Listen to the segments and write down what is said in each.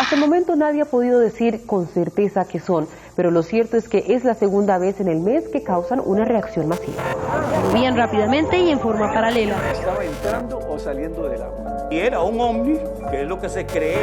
Hasta el momento nadie ha podido decir con certeza qué son, pero lo cierto es que es la segunda vez en el mes que causan una reacción masiva. Movían rápidamente y en forma paralela. Estaba entrando o saliendo del agua. Y era un ovni, que es lo que se cree.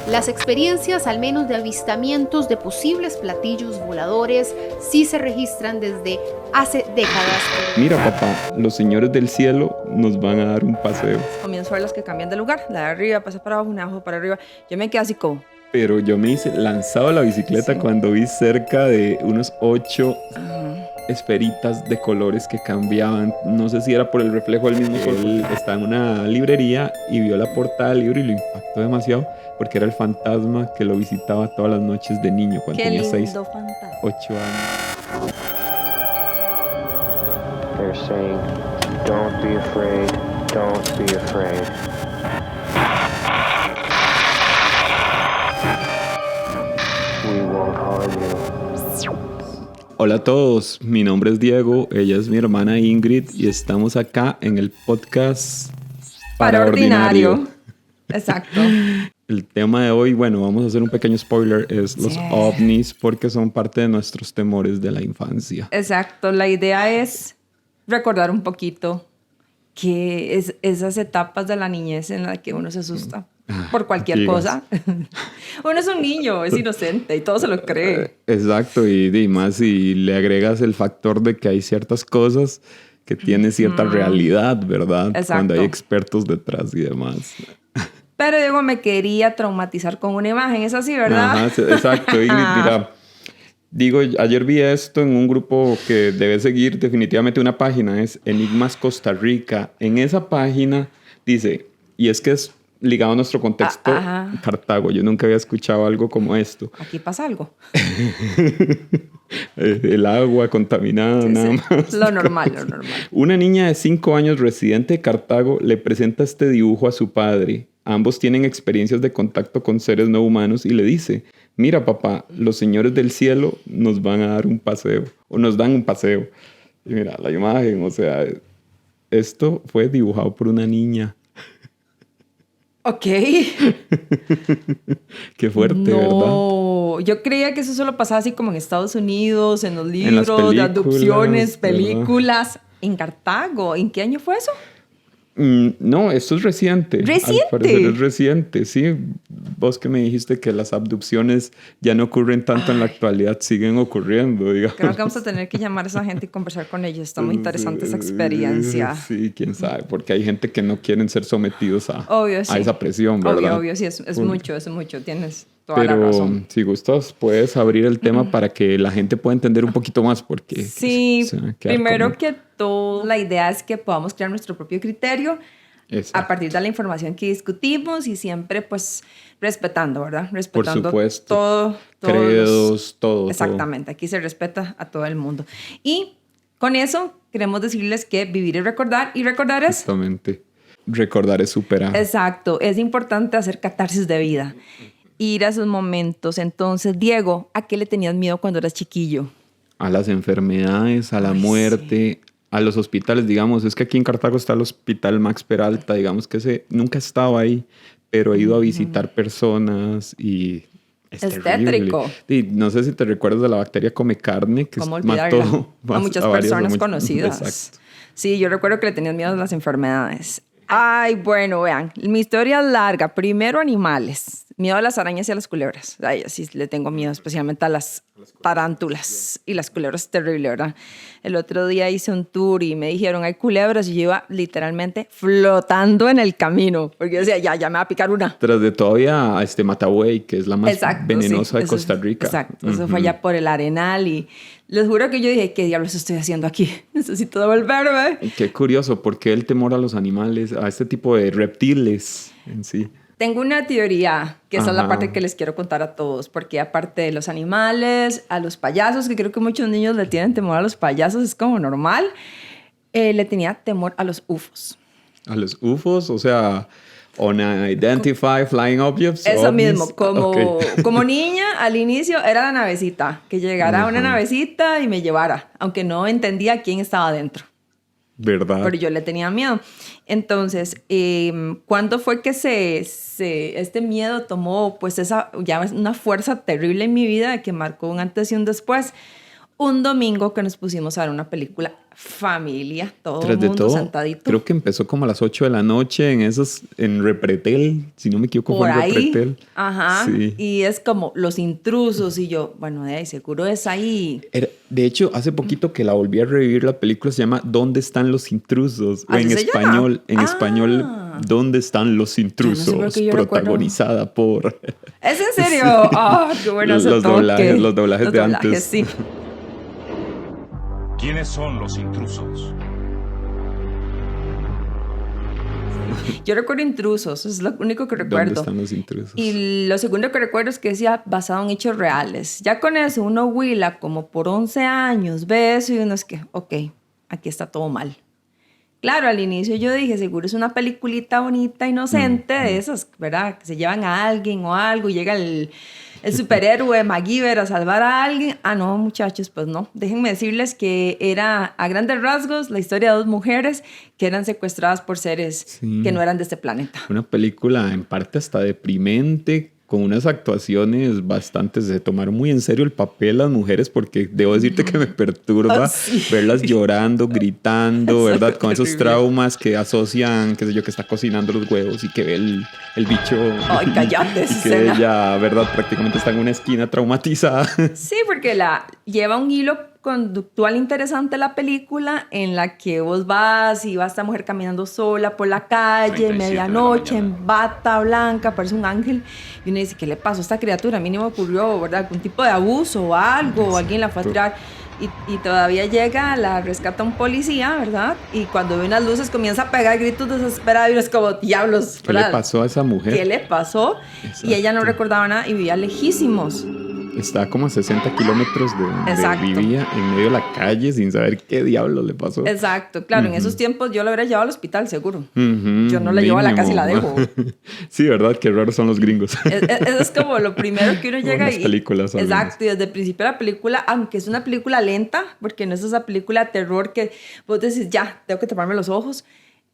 Las experiencias, al menos de avistamientos de posibles platillos voladores, sí se registran desde hace décadas. Mira, papá, los señores del cielo nos van a dar un paseo. Comienzo a ver las que cambian de lugar. La de arriba pasa para abajo, una abajo para arriba. Yo me quedé así como... Pero yo me hice lanzado a la bicicleta cuando vi cerca de unos 8 esferitas de colores que cambiaban. No sé si era por el reflejo del mismo sol. Él estaba en una librería y vio la portada del libro y lo impactó demasiado porque era el fantasma que lo visitaba todas las noches de niño cuando tenía 8 años. They're saying, don't be afraid, don't be afraid. We won't harm you. Hola a todos, mi nombre es Diego, ella es mi hermana Ingrid y estamos acá en el podcast Paraordinario. Exacto. El tema de hoy, bueno, vamos a hacer un pequeño spoiler, es los ovnis porque son parte de nuestros temores de la infancia. Exacto, la idea es recordar un poquito que es esas etapas de la niñez en las que uno se asusta por cualquier cosa. Uno es un niño, es inocente y todo se lo cree. Exacto, y más si le agregas el factor de que hay ciertas cosas que tienen cierta realidad, ¿verdad? Exacto. Cuando hay expertos detrás y demás. Pero Diego me quería traumatizar con una imagen, es así, ¿verdad? Ajá, exacto, Ingrid, mira. Digo, ayer vi esto en un grupo que debe seguir definitivamente una página, es Enigmas Costa Rica. En esa página dice, y es que es ligado a nuestro contexto, Cartago. Yo nunca había escuchado algo como esto. Aquí pasa algo. El agua contaminada, nada más. Lo normal, lo normal. Una niña de 5 años residente de Cartago le presenta este dibujo a su padre. Ambos tienen experiencias de contacto con seres no humanos y le dice, mira papá, los señores del cielo nos van a dar un paseo, o nos dan un paseo. Y mira, la imagen, o sea, esto fue dibujado por una niña. Ok. Qué fuerte, ¿verdad? No, yo creía que eso solo pasaba así como en Estados Unidos, en los libros de adopciones, películas. ¿Verdad? En Cartago. ¿En qué año fue eso? No, esto es reciente. ¿Reciente? Al parecer es reciente, sí. Vos que me dijiste que las abducciones ya no ocurren tanto en la actualidad, siguen ocurriendo, digamos. Creo que vamos a tener que llamar a esa gente y conversar con ellos. Está muy interesante esa experiencia. Sí, quién sabe, porque hay gente que no quieren ser sometidos a sí. esa presión, ¿verdad? Obvio, sí, es mucho, tienes toda la razón. Si gustas, puedes abrir el tema para que la gente pueda entender un poquito más, porque... Sí, primero que todo, la idea es que podamos crear nuestro propio criterio. Exacto. A partir de la información que discutimos y siempre, pues, respetando, ¿verdad? Respetando por supuesto. todo. Credos, todo. Exactamente, aquí se respeta a todo el mundo. Y con eso queremos decirles que vivir es recordar y recordar es... Exactamente. Recordar es superar. Exacto, es importante hacer catarsis de vida. Ir a esos momentos. Entonces, Diego, ¿a qué le tenías miedo cuando eras chiquillo? A las enfermedades, a la muerte, a los hospitales, digamos. Es que aquí en Cartago está el Hospital Max Peralta, digamos que nunca he estado ahí, pero he ido a visitar personas y es tétrico. Y no sé si te recuerdas de la bacteria come carne, que mató a muchas personas conocidas. Exacto. Sí, yo recuerdo que le tenías miedo a las enfermedades. Ay, bueno, vean, mi historia es larga. Primero, animales. Miedo a las arañas y a las culebras. Ay, sí le tengo miedo, especialmente a las tarántulas. Y las culebras es terrible, ¿verdad? El otro día hice un tour y me dijeron, hay culebras, y yo iba literalmente flotando en el camino. Porque yo decía, ya me va a picar una. Tras de todavía Matabuey, que es la más venenosa de Costa Rica. Exacto, eso fue allá por el Arenal y les juro que yo dije, ¿qué diablos estoy haciendo aquí? Necesito devolverme. Qué curioso, ¿por qué el temor a los animales, a este tipo de reptiles en sí? Tengo una teoría, que esa es la parte que les quiero contar a todos, porque aparte de los animales, a los payasos, que creo que muchos niños le tienen temor a los payasos, es como normal, le tenía temor a los UFOs. ¿A los UFOs? O sea, Unidentified Flying Objects. Eso mismo, como niña, al inicio era la navecita, que llegara una navecita y me llevara, aunque no entendía quién estaba adentro. ¿Verdad? Pero yo le tenía miedo. Entonces, ¿cuándo fue que este miedo tomó pues ya una fuerza terrible en mi vida que marcó un antes y un después? Un domingo que nos pusimos a ver una película familia, todo el mundo sentadito. Creo que empezó como a las 8 de la noche en Repretel, si no me equivoco, por fue en ahí. Repretel. Ajá. Sí. Y es como Los Intrusos y yo, bueno, de ahí seguro es ahí. De hecho, hace poquito que la volví a revivir, la película se llama ¿Dónde están los intrusos? O ¿Así en se español, llama? ¿Dónde están los intrusos? Yo no sé por qué yo protagonizada por... ¿Es en serio? ¡Ah, qué bueno ese los toque! doblajes de antes. Sí. ¿Quiénes son los intrusos? Yo recuerdo Intrusos, es lo único que recuerdo. ¿Dónde están los intrusos? Y lo segundo que recuerdo es que decía basado en hechos reales. Ya con eso uno huila como por 11 años, ve eso y uno es que, ok, aquí está todo mal. Claro, al inicio yo dije, seguro es una peliculita bonita, inocente, de esas, ¿verdad? Que se llevan a alguien o algo y llega el superhéroe MacGyver a salvar a alguien. Ah, no, muchachos, pues no. Déjenme decirles que era, a grandes rasgos, la historia de dos mujeres que eran secuestradas por seres que no eran de este planeta. Una película en parte hasta deprimente, con unas actuaciones bastante... Se tomaron muy en serio el papel las mujeres, porque debo decirte que me perturba verlas llorando, gritando, ¿verdad? Con esos traumas que asocian, qué sé yo, que está cocinando los huevos y que ve el bicho... ¡Ay, cállate! Y que ella, ¿verdad? Prácticamente está en una esquina traumatizada. Sí, porque lleva un hilo conductual interesante la película, en la que vos vas y va esta mujer caminando sola por la calle, medianoche, en bata blanca, parece un ángel, y uno dice, ¿qué le pasó a esta criatura? A mí ni me ocurrió, ¿verdad? Algún tipo de abuso o algo, o alguien la fue a tirar. Y todavía llega, la rescata un policía, ¿verdad? Y cuando ve unas luces comienza a pegar gritos desesperados y uno es como, diablos, ¿qué le pasó a esa mujer? ¿Qué le pasó? Exacto. Y ella no recordaba nada y vivía lejísimos. Está como a 60 kilómetros de vivía en medio de la calle sin saber qué diablo le pasó. Exacto, claro, en esos tiempos yo la hubiera llevado al hospital, seguro. Yo no la llevo a la casa y la dejo. Sí, ¿verdad? Qué raros son los gringos. Eso es como lo primero que uno llega las películas. Exacto, y desde el principio de la película, aunque es una película lenta, porque no es esa película de terror que vos decís, ya, tengo que taparme los ojos.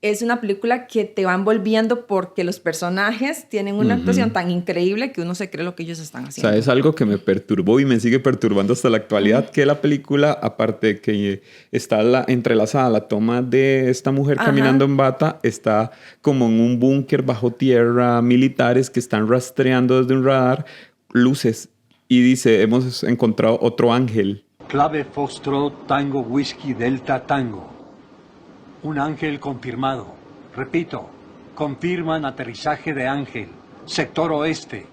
Es una película que te va envolviendo porque los personajes tienen una actuación tan increíble que uno se cree lo que ellos están haciendo. O sea, es algo que me perturbó y me sigue perturbando hasta la actualidad, que la película, aparte de que está entrelazada la toma de esta mujer caminando en bata, está como en un búnker bajo tierra, militares que están rastreando desde un radar luces y dice, hemos encontrado otro ángel. Clave Foxtrot Tango Whisky Delta Tango. Un ángel confirmado. Repito, confirman aterrizaje de ángel. Sector oeste.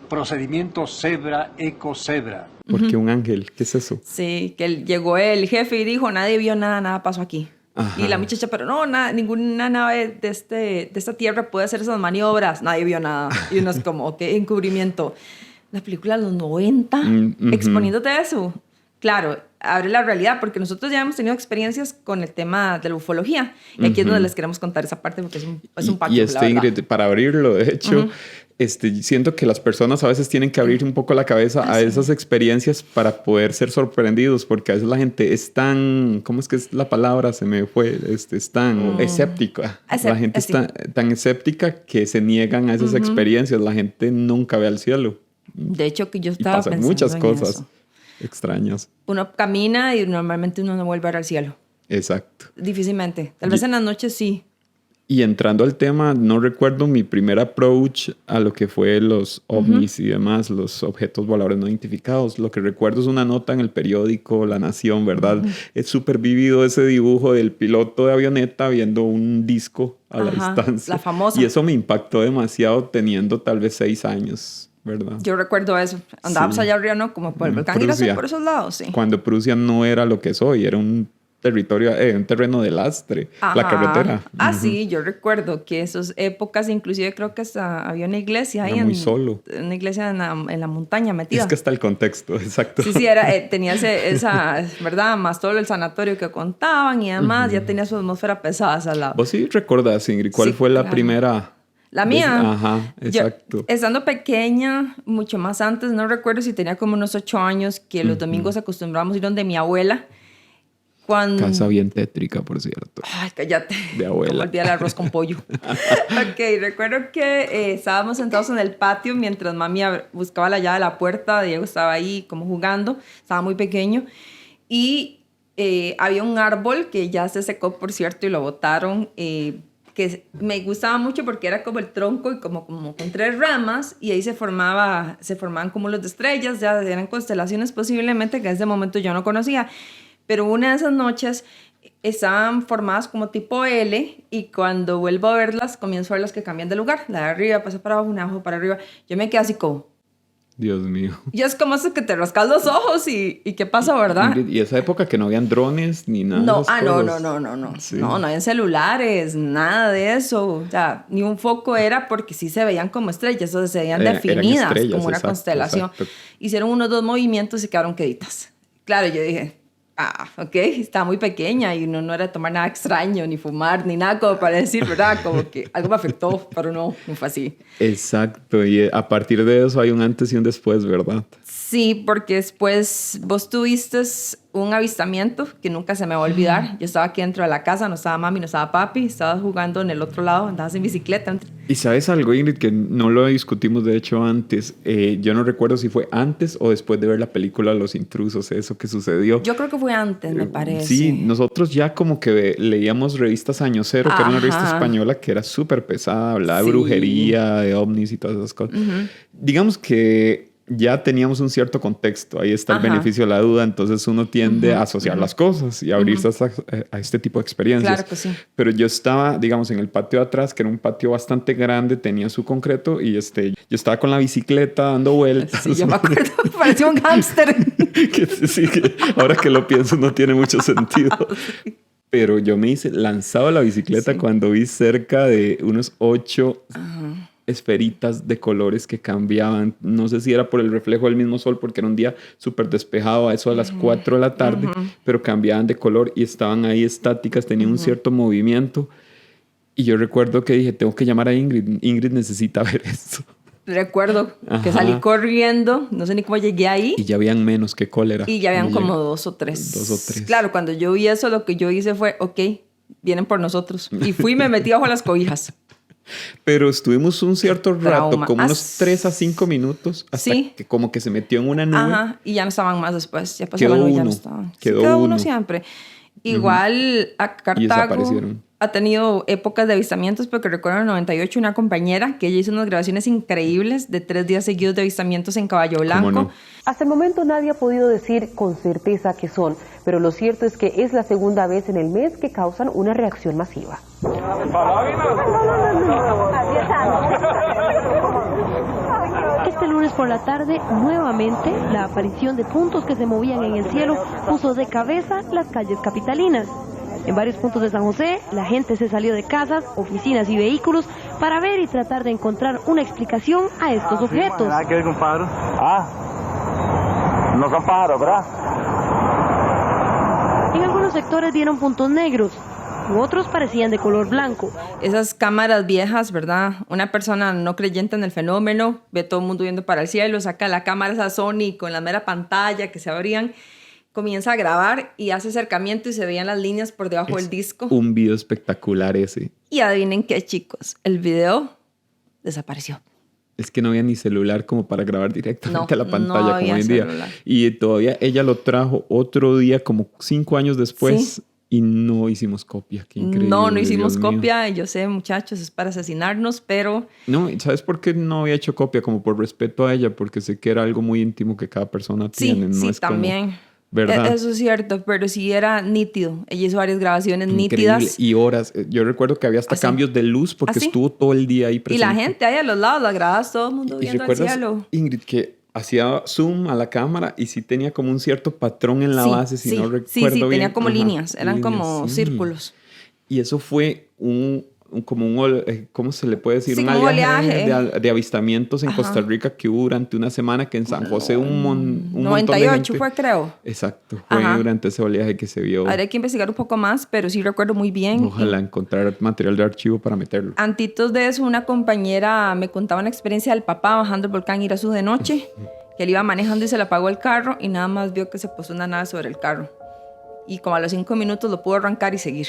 Procedimiento Zebra Eco Zebra. ¿Por qué un ángel? ¿Qué es eso? Sí, que llegó el jefe y dijo, nadie vio nada, nada pasó aquí. Ajá. Y la muchacha, pero no, ninguna nave de esta tierra puede hacer esas maniobras. Nadie vio nada. Y uno es como, ok, encubrimiento. La película de los 90, exponiéndote eso. Claro, abre la realidad, porque nosotros ya hemos tenido experiencias con el tema de la ufología. Y aquí es donde les queremos contar esa parte, porque es un pacto. Y Ingrid, para abrirlo, de hecho, siento que las personas a veces tienen que abrir un poco la cabeza a esas experiencias para poder ser sorprendidos, porque a veces la gente es tan, ¿cómo es que es la palabra? Se me fue, es tan escéptica. La gente es tan escéptica que se niegan a esas experiencias. La gente nunca ve al cielo. De hecho, que yo estaba pasan pensando muchas en cosas eso. Extrañas. Uno camina y normalmente uno no vuelve a ver al cielo. Exacto. Difícilmente. Tal vez en las noches sí. Y entrando al tema, no recuerdo mi primer approach a lo que fue los ovnis y demás, los objetos voladores no identificados. Lo que recuerdo es una nota en el periódico La Nación, ¿verdad? Es súper vivido ese dibujo del piloto de avioneta viendo un disco a la distancia. La famosa. Y eso me impactó demasiado teniendo tal vez 6 años. ¿Verdad? Yo recuerdo eso. Andábamos allá arriba, ¿no? Como por el volcán y por esos lados, sí. Cuando Prusia no era lo que es hoy, era un territorio, un terreno de lastre, la carretera. Sí, yo recuerdo que esas épocas, inclusive creo que hasta había una iglesia ahí. Era muy solo. Una iglesia en la montaña metida. Es que está el contexto, exacto. Sí, tenía esa, ¿verdad? Más todo el sanatorio que contaban y además ya tenía su atmósfera pesada al lado. ¿Vos sí recordás, Ingrid, cuál fue la primera? La mía. Ajá, exacto. Yo, estando pequeña, mucho más antes, no recuerdo si tenía como unos 8 años, que los domingos acostumbrábamos ir donde mi abuela. Casa bien tétrica, por cierto. Ay, cállate. De abuela. Como el día del arroz con pollo. Ok, recuerdo que estábamos sentados en el patio mientras mami buscaba la llave de la puerta. Diego estaba ahí como jugando. Estaba muy pequeño. Y había un árbol que ya se secó, por cierto, y lo botaron. Que me gustaba mucho porque era como el tronco y como con 3 ramas. Y ahí se formaban cúmulos de estrellas. Ya eran constelaciones posiblemente que en ese momento yo no conocía. Pero una de esas noches estaban formadas como tipo L y cuando vuelvo a verlas, comienzo a ver las que cambian de lugar. La de arriba pasa para abajo, una abajo para arriba. Yo me quedé así como... Dios mío. Y es como eso que te rascas los ojos y ¿qué pasa, verdad? Y esa época que no habían drones ni nada No, de esas cosas. no. Sí. No habían celulares, nada de eso. O sea, ni un foco era porque sí se veían como estrellas, o sea, se veían definidas estrellas, como una exacto, constelación. exacto. Hicieron unos 2 movimientos y quedaron queditas. Claro, yo dije... ok, estaba muy pequeña y no era tomar nada extraño, ni fumar, ni nada como para decir, ¿verdad? Como que algo me afectó, pero no fue así. Exacto, y a partir de eso hay un antes y un después, ¿verdad? Sí, porque después vos tuviste un avistamiento que nunca se me va a olvidar. Yo estaba aquí dentro de la casa, no estaba mami, no estaba papi, estabas jugando en el otro lado, andabas en bicicleta. Y sabes algo, Ingrid, que no lo discutimos de hecho antes. Yo no recuerdo si fue antes o después de ver la película Los Intrusos, eso que sucedió. Yo creo que fue antes, me parece. Sí, nosotros ya como que leíamos revistas Año Cero, que era una revista española que era súper pesada, hablaba de brujería, de ovnis y todas esas cosas. Digamos que ya teníamos un cierto contexto, ahí está el beneficio de la duda, entonces uno tiende a asociar las cosas y abrirse a este tipo de experiencias. Claro que sí. Pero yo estaba, digamos, en el patio de atrás, que era un patio bastante grande, tenía su concreto y yo estaba con la bicicleta dando vueltas. Sí, yo me acuerdo, parecía un hámster. que ahora que lo pienso no tiene mucho sentido. Pero yo me hice lanzado a la bicicleta cuando vi cerca de unos 8... esferitas de colores que cambiaban. No sé si era por el reflejo del mismo sol, porque era un día súper despejado, a eso a las 4 de la tarde, pero cambiaban de color y estaban ahí estáticas, tenían un cierto movimiento. Y yo recuerdo que dije, tengo que llamar a Ingrid. Ingrid necesita ver esto. Recuerdo que salí corriendo, no sé ni cómo llegué ahí. Y ya habían menos que cólera. Y ya habían como 2 o 3. 2 o 3. Claro, cuando yo vi eso, lo que yo hice fue, ok, vienen por nosotros. Y fui y me metí bajo las cobijas. Pero estuvimos un cierto rato, como unos 3 a 5 minutos, hasta que como que se metió en una nube. Ajá, y ya no estaban más después. Ya pasó la nube y ya no estaban. Quedó uno siempre. Igual a Cartago ha tenido épocas de avistamientos, porque recuerdo en el 98 una compañera que ella hizo unas grabaciones increíbles de 3 días seguidos de avistamientos en Caballo Blanco. No? Hasta el momento nadie ha podido decir con certeza qué son, pero lo cierto es que es la segunda vez en el mes que causan una reacción masiva. Este lunes por la tarde, nuevamente, la aparición de puntos que se movían en el cielo puso de cabeza las calles capitalinas. En varios puntos de San José, la gente se salió de casas, oficinas y vehículos para ver y tratar de encontrar una explicación a estos objetos. ¿Qué es un pájaro? No son pájaros, ¿verdad? En algunos sectores dieron puntos negros, otros parecían de color blanco. Esas cámaras viejas, ¿verdad? Una persona no creyente en el fenómeno, ve todo el mundo viendo para el cielo, saca la cámara esa Sony con la mera pantalla que se abrían, comienza a grabar y hace acercamiento y se veían las líneas por debajo del disco. Un video espectacular ese. Y adivinen qué, chicos, el video desapareció. Es que no había ni celular como para grabar directamente a la pantalla no como hoy en día. Celular. Y todavía ella lo trajo otro día, como 5 años después. Sí. Y no hicimos copia. Qué increíble. No hicimos Dios copia. mío. Yo sé, muchachos, es para asesinarnos, pero... No, ¿sabes por qué no había hecho copia? Como por respeto a ella, porque sé que era algo muy íntimo que cada persona tiene. Sí, no es también. Como, ¿verdad? Eso es cierto, pero sí era nítido. Ella hizo varias grabaciones Increíble. nítidas. Y horas. Yo recuerdo que había hasta cambios de luz porque estuvo todo el día ahí presente. Y la gente ahí a los lados, las grabadas, todo el mundo viendo al cielo. Ingrid, que hacía zoom a la cámara y sí tenía como un cierto patrón en la base, si no recuerdo bien. Sí, tenía como líneas, eran como círculos. Y eso fue ¿cómo se le puede decir? Sí, un oleaje de avistamientos en Costa Rica que hubo durante una semana, que en San José un montón 98 de gente. fue, creo. Exacto, fue durante ese oleaje que se vio. Habría que investigar un poco más, pero sí recuerdo muy bien. Ojalá encontrar material de archivo para meterlo. Antitos de eso, una compañera me contaba una experiencia del papá bajando el volcán Irazú de noche, que él iba manejando y se le apagó el carro y nada más vio que se puso una nave sobre el carro. y como a los 5 minutos lo pudo arrancar y seguir.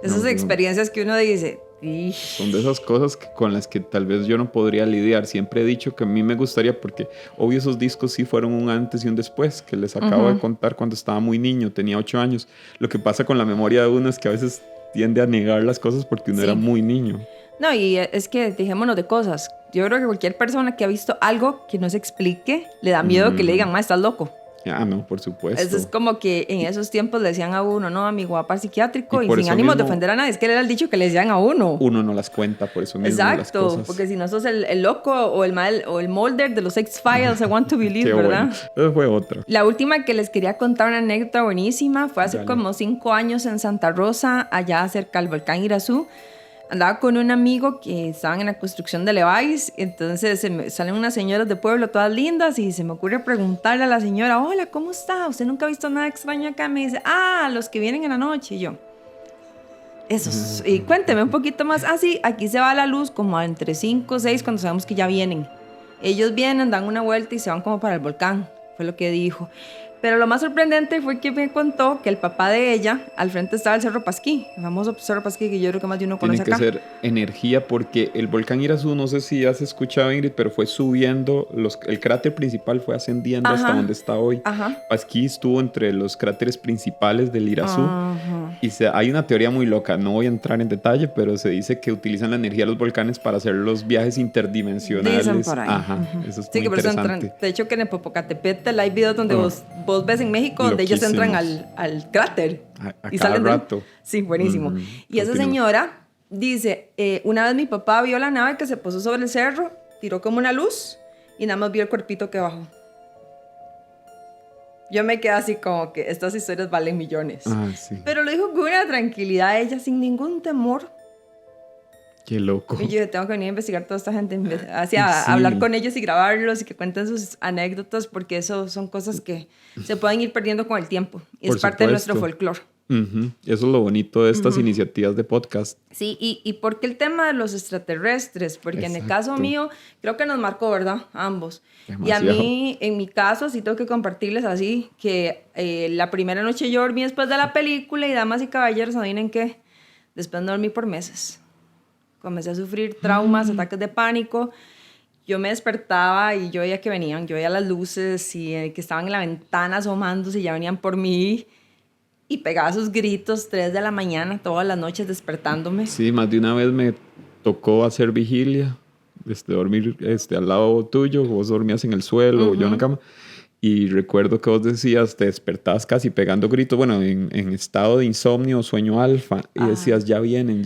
Esas experiencias que uno dice... Son de esas cosas con las que tal vez yo no podría lidiar. Siempre he dicho que a mí me gustaría, porque obvio esos discos sí fueron un antes y un después, que les acabo de contar cuando estaba muy niño, tenía 8 años. Lo que pasa con la memoria de uno es que a veces tiende a negar las cosas porque uno era muy niño. No, y es que dejémonos de cosas. Yo creo que cualquier persona que ha visto algo que no se explique, le da miedo que le digan, ma, estás loco. Ah, no, por supuesto. Eso es como que en esos tiempos le decían a uno, no, amigo, va para el psiquiátrico, y sin ánimo ánimos de ofender a nadie. Es que era el dicho que le decían a uno. Uno no las cuenta, por eso mismo. Exacto, las cosas. Porque si no sos el loco o el Mulder de los X-Files, I Want to Believe, ¿verdad? Bueno. Eso fue otra. La última que les quería contar, una anécdota buenísima, fue hace como 5 años en Santa Rosa, allá cerca del volcán Irazú. Andaba con un amigo que estaban en la construcción de Levi's, entonces salen unas señoras de pueblo todas lindas y se me ocurre preguntarle a la señora, hola, ¿cómo está? ¿Usted nunca ha visto nada extraño acá? Me dice, los que vienen en la noche. Y yo, esos. Y cuénteme un poquito más. Sí, aquí se va la luz como entre 5 o 6 cuando sabemos que ya vienen. Ellos vienen, dan una vuelta y se van como para el volcán, fue lo que dijo. Pero lo más sorprendente fue que me contó que el papá de ella, al frente estaba el Cerro Pasquí, el famoso Cerro Pasquí que yo creo que más de uno conoce acá. Tiene que ser energía porque el volcán Irazú, no sé si has escuchado, Ingrid, pero fue subiendo, el cráter principal fue ascendiendo hasta donde está hoy. Pasquí estuvo entre los cráteres principales del Irazú. Y hay una teoría muy loca, no voy a entrar en detalle, pero se dice que utilizan la energía de los volcanes para hacer los viajes interdimensionales. Dicen por ahí. Eso es muy interesante. De hecho que en el Popocatépetl hay videos donde vos ves en México donde ellos entran al cráter. Y salen rato. Sí, buenísimo. Y esa señora dice, una vez mi papá vio la nave que se posó sobre el cerro, tiró como una luz y nada más vio el cuerpito que bajó. Yo me quedé así como que estas historias valen millones. Sí. Pero lo dijo con una tranquilidad ella, sin ningún temor. Qué loco. Y yo tengo que venir a investigar toda esta gente, hablar con ellos y grabarlos y que cuenten sus anécdotas, porque eso son cosas que se pueden ir perdiendo con el tiempo. Y es parte de nuestro folclore. Eso es lo bonito de estas iniciativas de podcast. Sí, y ¿por qué el tema de los extraterrestres? Porque en el caso mío, creo que nos marcó, ¿verdad? Ambos. Demasiado. Y a mí, en mi caso, sí tengo que compartirles así, que la primera noche yo dormí después de la película y damas y caballeros, adivinen qué, después no dormí por meses. Comencé a sufrir traumas, ataques de pánico. Yo me despertaba y yo veía que venían, yo veía las luces y que estaban en la ventana asomándose y ya venían por mí. Y pegaba sus gritos 3 de la mañana, todas las noches despertándome. Sí, más de una vez me tocó hacer vigilia, dormir al lado tuyo, vos dormías en el suelo, yo en la cama. Y recuerdo que vos decías, te despertabas casi pegando gritos, bueno, en estado de insomnio, sueño alfa, y decías, ya vienen,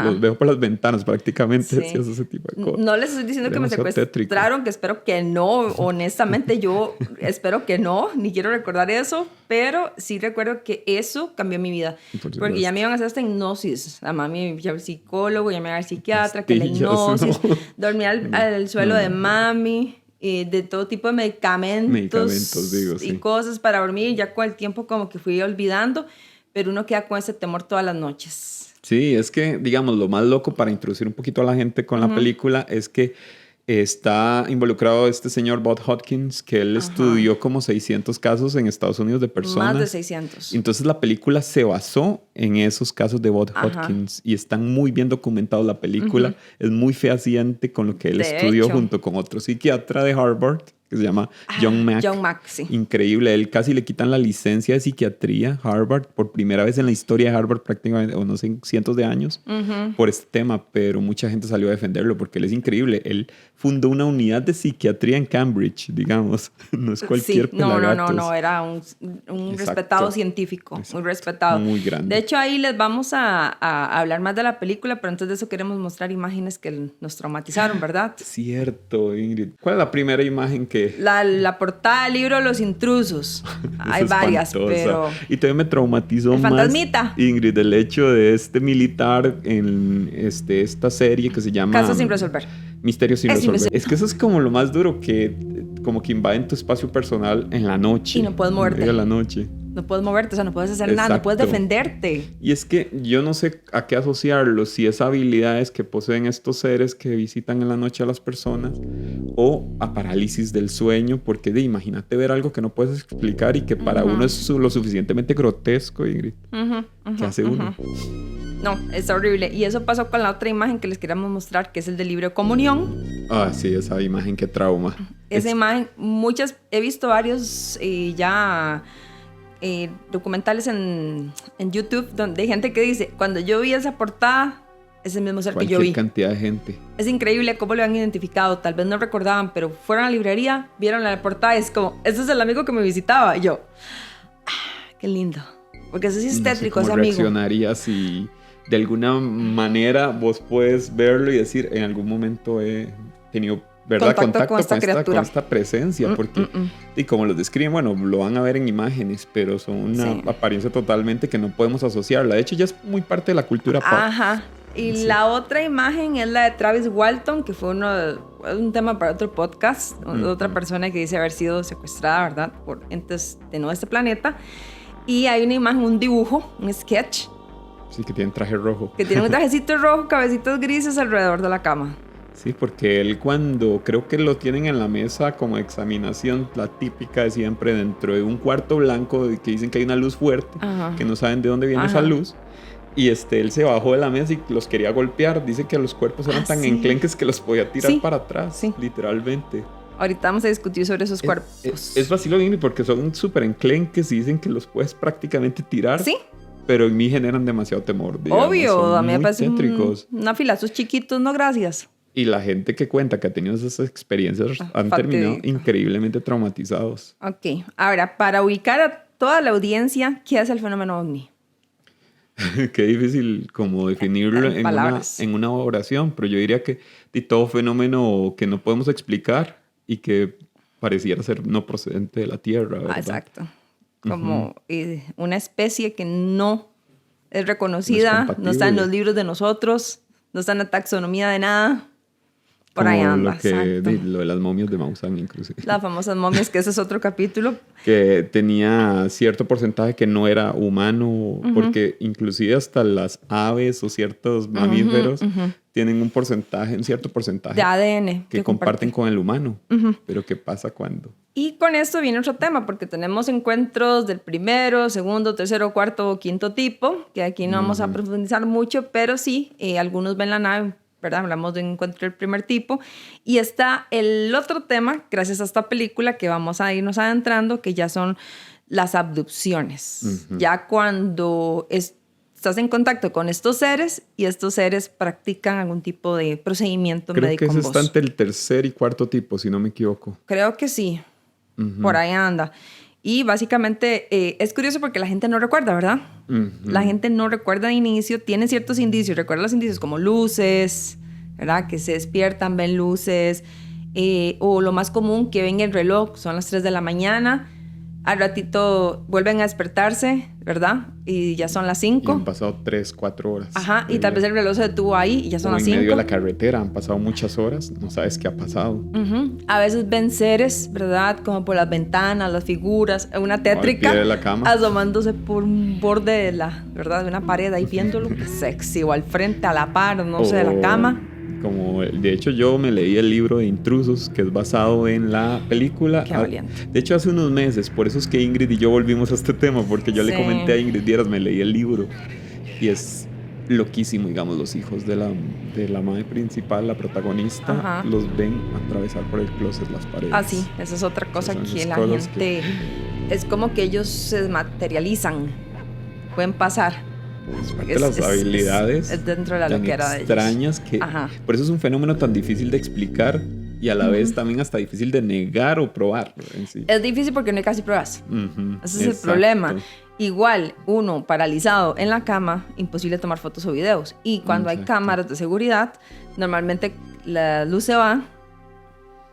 los veo por las ventanas prácticamente, decías ese tipo de cosas. No les estoy diciendo que me secuestraron, que espero que no, honestamente yo espero que no, ni quiero recordar eso, pero sí recuerdo que eso cambió mi vida, porque ya me iban a hacer esta hipnosis, la mami, ya el psicólogo, ya me iba al psiquiatra, que la hipnosis, dormía al suelo de mami, de todo tipo de medicamentos digo, y cosas para dormir. Ya con el tiempo como que fui olvidando, pero uno queda con ese temor todas las noches. Sí, es que, digamos, lo más loco para introducir un poquito a la gente con la película es que está involucrado este señor Bob Hoskins, que él estudió como 600 casos en Estados Unidos de personas. Más de 600. Entonces la película se basó en esos casos de Bob Hoskins y están muy bien documentados la película. Es muy fehaciente con lo que él estudió junto con otro psiquiatra de Harvard que se llama John Mack. John Mack, sí. Increíble. Él casi le quitan la licencia de psiquiatría a Harvard por primera vez en la historia de Harvard prácticamente, o no sé, cientos de años por este tema, pero mucha gente salió a defenderlo porque él es increíble. Él fundó una unidad de psiquiatría en Cambridge, digamos. No es cualquier pelagatos. No, era un respetado científico, muy respetado. Muy grande. De hecho, ahí les vamos a hablar más de la película, pero antes de eso queremos mostrar imágenes que nos traumatizaron, ¿verdad? Cierto, Ingrid. ¿Cuál es la primera imagen que...? La portada del libro Los Intrusos. Hay varias, pero... Y también me traumatizó el más, fantasmita. Ingrid, el hecho de este militar en esta serie que se llama... Casos sin resolver. Misterios sin resolver. Es que eso es como lo más duro, que como que invaden tu espacio personal en la noche. Y no puedes moverte. En la noche. No puedes moverte, o sea, no puedes hacer nada, no puedes defenderte. Y es que yo no sé a qué asociarlo, si es habilidades que poseen estos seres que visitan en la noche a las personas o a parálisis del sueño, porque imagínate ver algo que no puedes explicar y que para uno es lo suficientemente grotesco, Ingrid. ¿Qué hace uno? No, es horrible. Y eso pasó con la otra imagen que les queríamos mostrar, que es el del libro de comunión. Ah, sí, esa imagen, qué trauma. Esa imagen, he visto varios documentales en YouTube donde hay gente que dice, cuando yo vi esa portada, es el mismo ser que yo vi. Cualquier cantidad de gente. Es increíble cómo lo han identificado, tal vez no recordaban, pero fueron a la librería, vieron la portada y es como, ese es el amigo que me visitaba. Y yo, qué lindo. Porque ese sí es tétrico, ese amigo. ¿Cómo reaccionarías si de alguna manera vos puedes verlo y decir, en algún momento he tenido contacto con esta presencia? Porque, y como los describen, bueno, lo van a ver en imágenes, pero son una apariencia totalmente que no podemos asociarla. De hecho, ya es muy parte de la cultura pop. Ajá. Y la otra imagen es la de Travis Walton, que fue un tema para otro podcast, otra persona que dice haber sido secuestrada, ¿verdad?, por entes de no este planeta. Y hay una imagen, un dibujo, un sketch. Sí, que tiene traje rojo. Que tiene un trajecito rojo, cabecitos grises alrededor de la cama. Sí, porque él cuando creo que lo tienen en la mesa como examinación, la típica de siempre, dentro de un cuarto blanco que dicen que hay una luz fuerte, que no saben de dónde viene esa luz. Y él se bajó de la mesa y los quería golpear. Dice que los cuerpos eran tan enclenques que los podía tirar para atrás, literalmente. Ahorita vamos a discutir sobre esos cuerpos. Es vacilo, porque son súper enclenques y dicen que los puedes prácticamente tirar. Sí. Pero en mí generan demasiado temor. Digamos. Obvio, a mí me parece una filazos chiquitos, no gracias. Y la gente que cuenta que ha tenido esas experiencias han terminado increíblemente traumatizados. Ok, ahora, para ubicar a toda la audiencia, ¿qué es el fenómeno OVNI? Qué difícil como definirlo en una oración, pero yo diría que todo fenómeno que no podemos explicar y que pareciera ser no procedente de la Tierra, ¿verdad? Exacto. Como una especie que no es reconocida, no está en los libros de nosotros, no está en la taxonomía de nada. Por ahí anda. Lo de las momias de Maussan, inclusive. Las famosas momias, que ese es otro capítulo. Que tenía cierto porcentaje que no era humano, porque inclusive hasta las aves o ciertos mamíferos tienen un cierto porcentaje de ADN que comparten con el humano. Pero ¿qué pasa cuando? Y con esto viene otro tema, porque tenemos encuentros del primero, segundo, tercero, cuarto o quinto tipo, que aquí no vamos a profundizar mucho, pero sí, algunos ven la nave, ¿verdad? Hablamos de un encuentro del primer tipo. Y está el otro tema, gracias a esta película, que vamos a irnos adentrando, que ya son las abducciones. Ya cuando estás en contacto con estos seres y estos seres practican algún tipo de procedimiento médico. Creo que ese está entre el tercer y cuarto tipo, si no me equivoco. Creo que sí. Por ahí anda. Y básicamente es curioso porque la gente no recuerda, ¿verdad? La gente no recuerda de inicio, tiene ciertos indicios, recuerda los indicios como luces, ¿verdad? Que se despiertan, ven luces, o lo más común, que ven el reloj, son las 3 de la mañana, al ratito vuelven a despertarse, ¿verdad? Y ya son las 5. Y han pasado 3, 4 horas. Ajá, y tal vez el reloj se detuvo ahí y ya son las 5. En medio de la carretera han pasado muchas horas, no sabes qué ha pasado. A veces ven seres, ¿verdad? Como por las ventanas, las figuras, una tétrica. Al pie de la cama. Asomándose por un borde de de una pared ahí viéndolo, que sexy, o al frente, a la par, no sé, de la cama. De hecho, yo me leí el libro de Intrusos, que es basado en la película. Qué valiente. De hecho, hace unos meses, por eso es que Ingrid y yo volvimos a este tema, porque yo le comenté a Ingrid Dieras, me leí el libro, y es loquísimo, digamos, los hijos de la madre principal, la protagonista, los ven atravesar por el closet las paredes. Ah, sí, esa es otra cosa que la gente... Es como que ellos se materializan, pueden pasar. Es parte de las habilidades es dentro de la loquera de ellos. Extrañas que por eso es un fenómeno tan difícil de explicar y a la vez también hasta difícil de negar o probar en sí. Es difícil porque no hay casi pruebas. Ese es el problema. Igual, uno paralizado en la cama, imposible tomar fotos o videos. Y cuando hay cámaras de seguridad, normalmente la luz se va.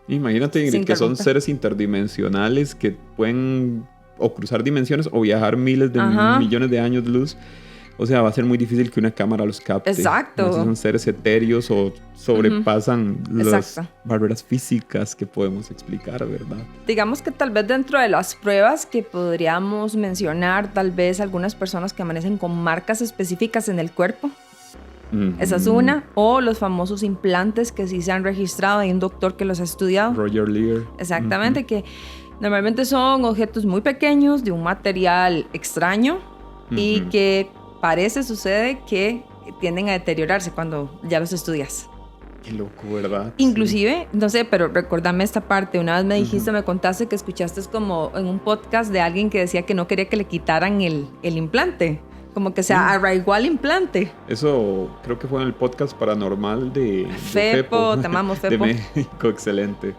Imagínate, Ingrid, que son seres interdimensionales que pueden o cruzar dimensiones o viajar miles de millones de años luz. O sea, va a ser muy difícil que una cámara los capte. Exacto. No sé si son seres etéreos o sobrepasan las barreras físicas que podemos explicar, ¿verdad? Digamos que tal vez dentro de las pruebas que podríamos mencionar, tal vez algunas personas que amanecen con marcas específicas en el cuerpo. Esa es una. O los famosos implantes que sí se han registrado. Hay un doctor que los ha estudiado. Roger Lear. Exactamente, que normalmente son objetos muy pequeños de un material extraño y que sucede que tienden a deteriorarse cuando ya los estudias. Qué loco, ¿verdad? Inclusive, no sé, pero recordame esta parte. Una vez me dijiste, me contaste que escuchaste como en un podcast de alguien que decía que no quería que le quitaran el implante. Como que se arraigó al implante. Eso creo que fue en el podcast paranormal de Fepo. Te amamos, Fepo. De México, excelente.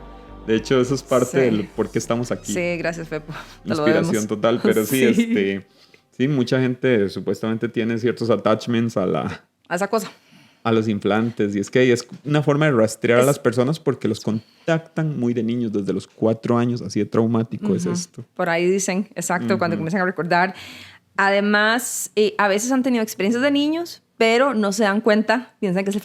De hecho, eso es parte del por qué estamos aquí. Sí, gracias, Fepo. Inspiración total, pero sí, sí, mucha gente supuestamente tiene ciertos attachments a esa cosa. A los implantes. Y es que es una forma de rastrear a las personas porque los contactan muy de niños, desde los 4 años. Así de traumático es esto. Por ahí dicen, exacto, cuando comienzan a recordar. Además, a veces han tenido experiencias de niños, pero no se dan cuenta, piensan que es el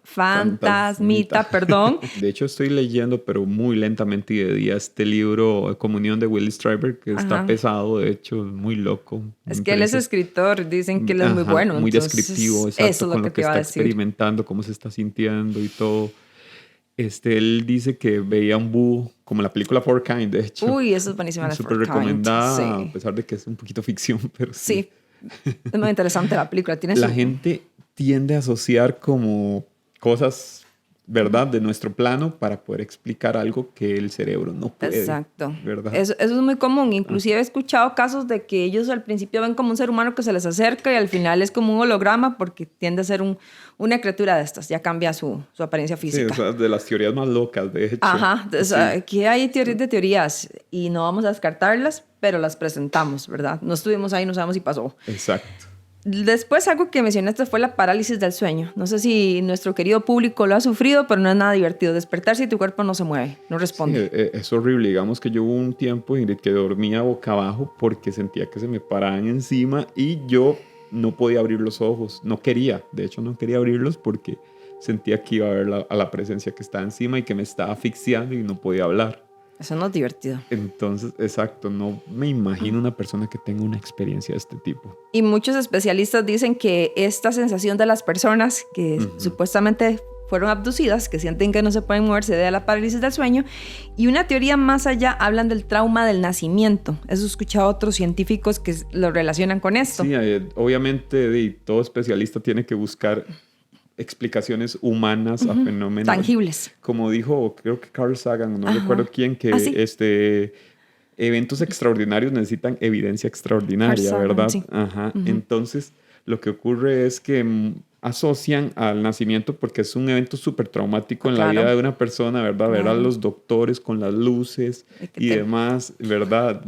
fantasmita, perdón. De hecho, estoy leyendo, pero muy lentamente y de día, este libro, Comunión de Willy Stryber, que está pesado, de hecho, muy loco. Es que él es escritor, dicen que él es muy bueno. Muy entonces, descriptivo, exacto, eso es con lo que está experimentando, cómo se está sintiendo y todo. Él dice que veía un búho, como la película For Kind, de hecho. Uy, eso es buenísima. Súper recomendada, a pesar de que es un poquito ficción, pero sí. Es muy interesante la película. La gente tiende a asociar como cosas, ¿verdad?, de nuestro plano para poder explicar algo que el cerebro no puede. Exacto. ¿Verdad? Eso es muy común. Inclusive he escuchado casos de que ellos al principio ven como un ser humano que se les acerca y al final es como un holograma porque tiende a ser una criatura de estas. Ya cambia su apariencia física. Sí, o sea, de las teorías más locas, de hecho. Ajá. Aquí hay teorías de teorías y no vamos a descartarlas, pero las presentamos, ¿verdad? No estuvimos ahí, no sabemos si pasó. Exacto. Después, algo que mencionaste fue la parálisis del sueño. No sé si nuestro querido público lo ha sufrido, pero no es nada divertido. Despertarse y tu cuerpo no se mueve, no responde. Sí, es horrible. Digamos que yo hubo un tiempo, Ingrid, que dormía boca abajo porque sentía que se me paraban encima y yo no podía abrir los ojos. No quería, de hecho no quería abrirlos porque sentía que iba a ver a la presencia que estaba encima y que me estaba asfixiando y no podía hablar. Eso no es divertido. Entonces, exacto, no me imagino una persona que tenga una experiencia de este tipo. Y muchos especialistas dicen que esta sensación de las personas que supuestamente fueron abducidas, que sienten que no se pueden mover, se debe a la parálisis del sueño. Y una teoría más allá hablan del trauma del nacimiento. Eso he escuchado a otros científicos que lo relacionan con esto. Sí, obviamente todo especialista tiene que buscar explicaciones humanas a fenómenos tangibles. Como dijo, creo que Carl Sagan, no recuerdo quién, que eventos extraordinarios necesitan evidencia extraordinaria, Carl ¿verdad? Sí. Entonces, lo que ocurre es que asocian al nacimiento porque es un evento súper traumático en la vida de una persona, ¿verdad? Ver a los doctores con las luces y demás, ¿verdad?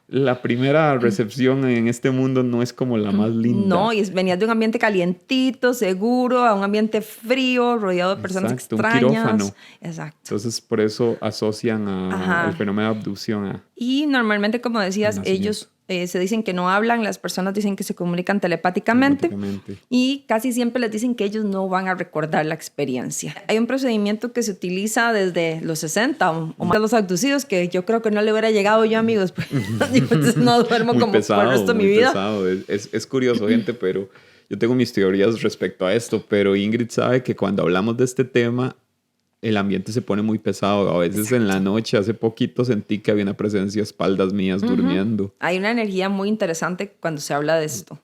La primera recepción en este mundo no es como la más linda. No, y venías de un ambiente calientito, seguro, a un ambiente frío, rodeado de personas extrañas. Un quirófano. Exacto. Entonces, por eso asocian al fenómeno de abducción. Y normalmente, como decías, ellos se dicen que no hablan, las personas dicen que se comunican telepáticamente. Y casi siempre les dicen que ellos no van a recordar la experiencia. Hay un procedimiento que se utiliza desde los 60 o más de los abducidos que yo creo que no le hubiera llegado yo, amigos. Pues no duermo como pesado, por el resto de mi vida. Pesado. Es curioso, gente, pero yo tengo mis teorías respecto a esto, pero Ingrid sabe que cuando hablamos de este tema, el ambiente se pone muy pesado. A veces en la noche, hace poquito sentí que había una presencia a espaldas mías durmiendo. Hay una energía muy interesante cuando se habla de esto.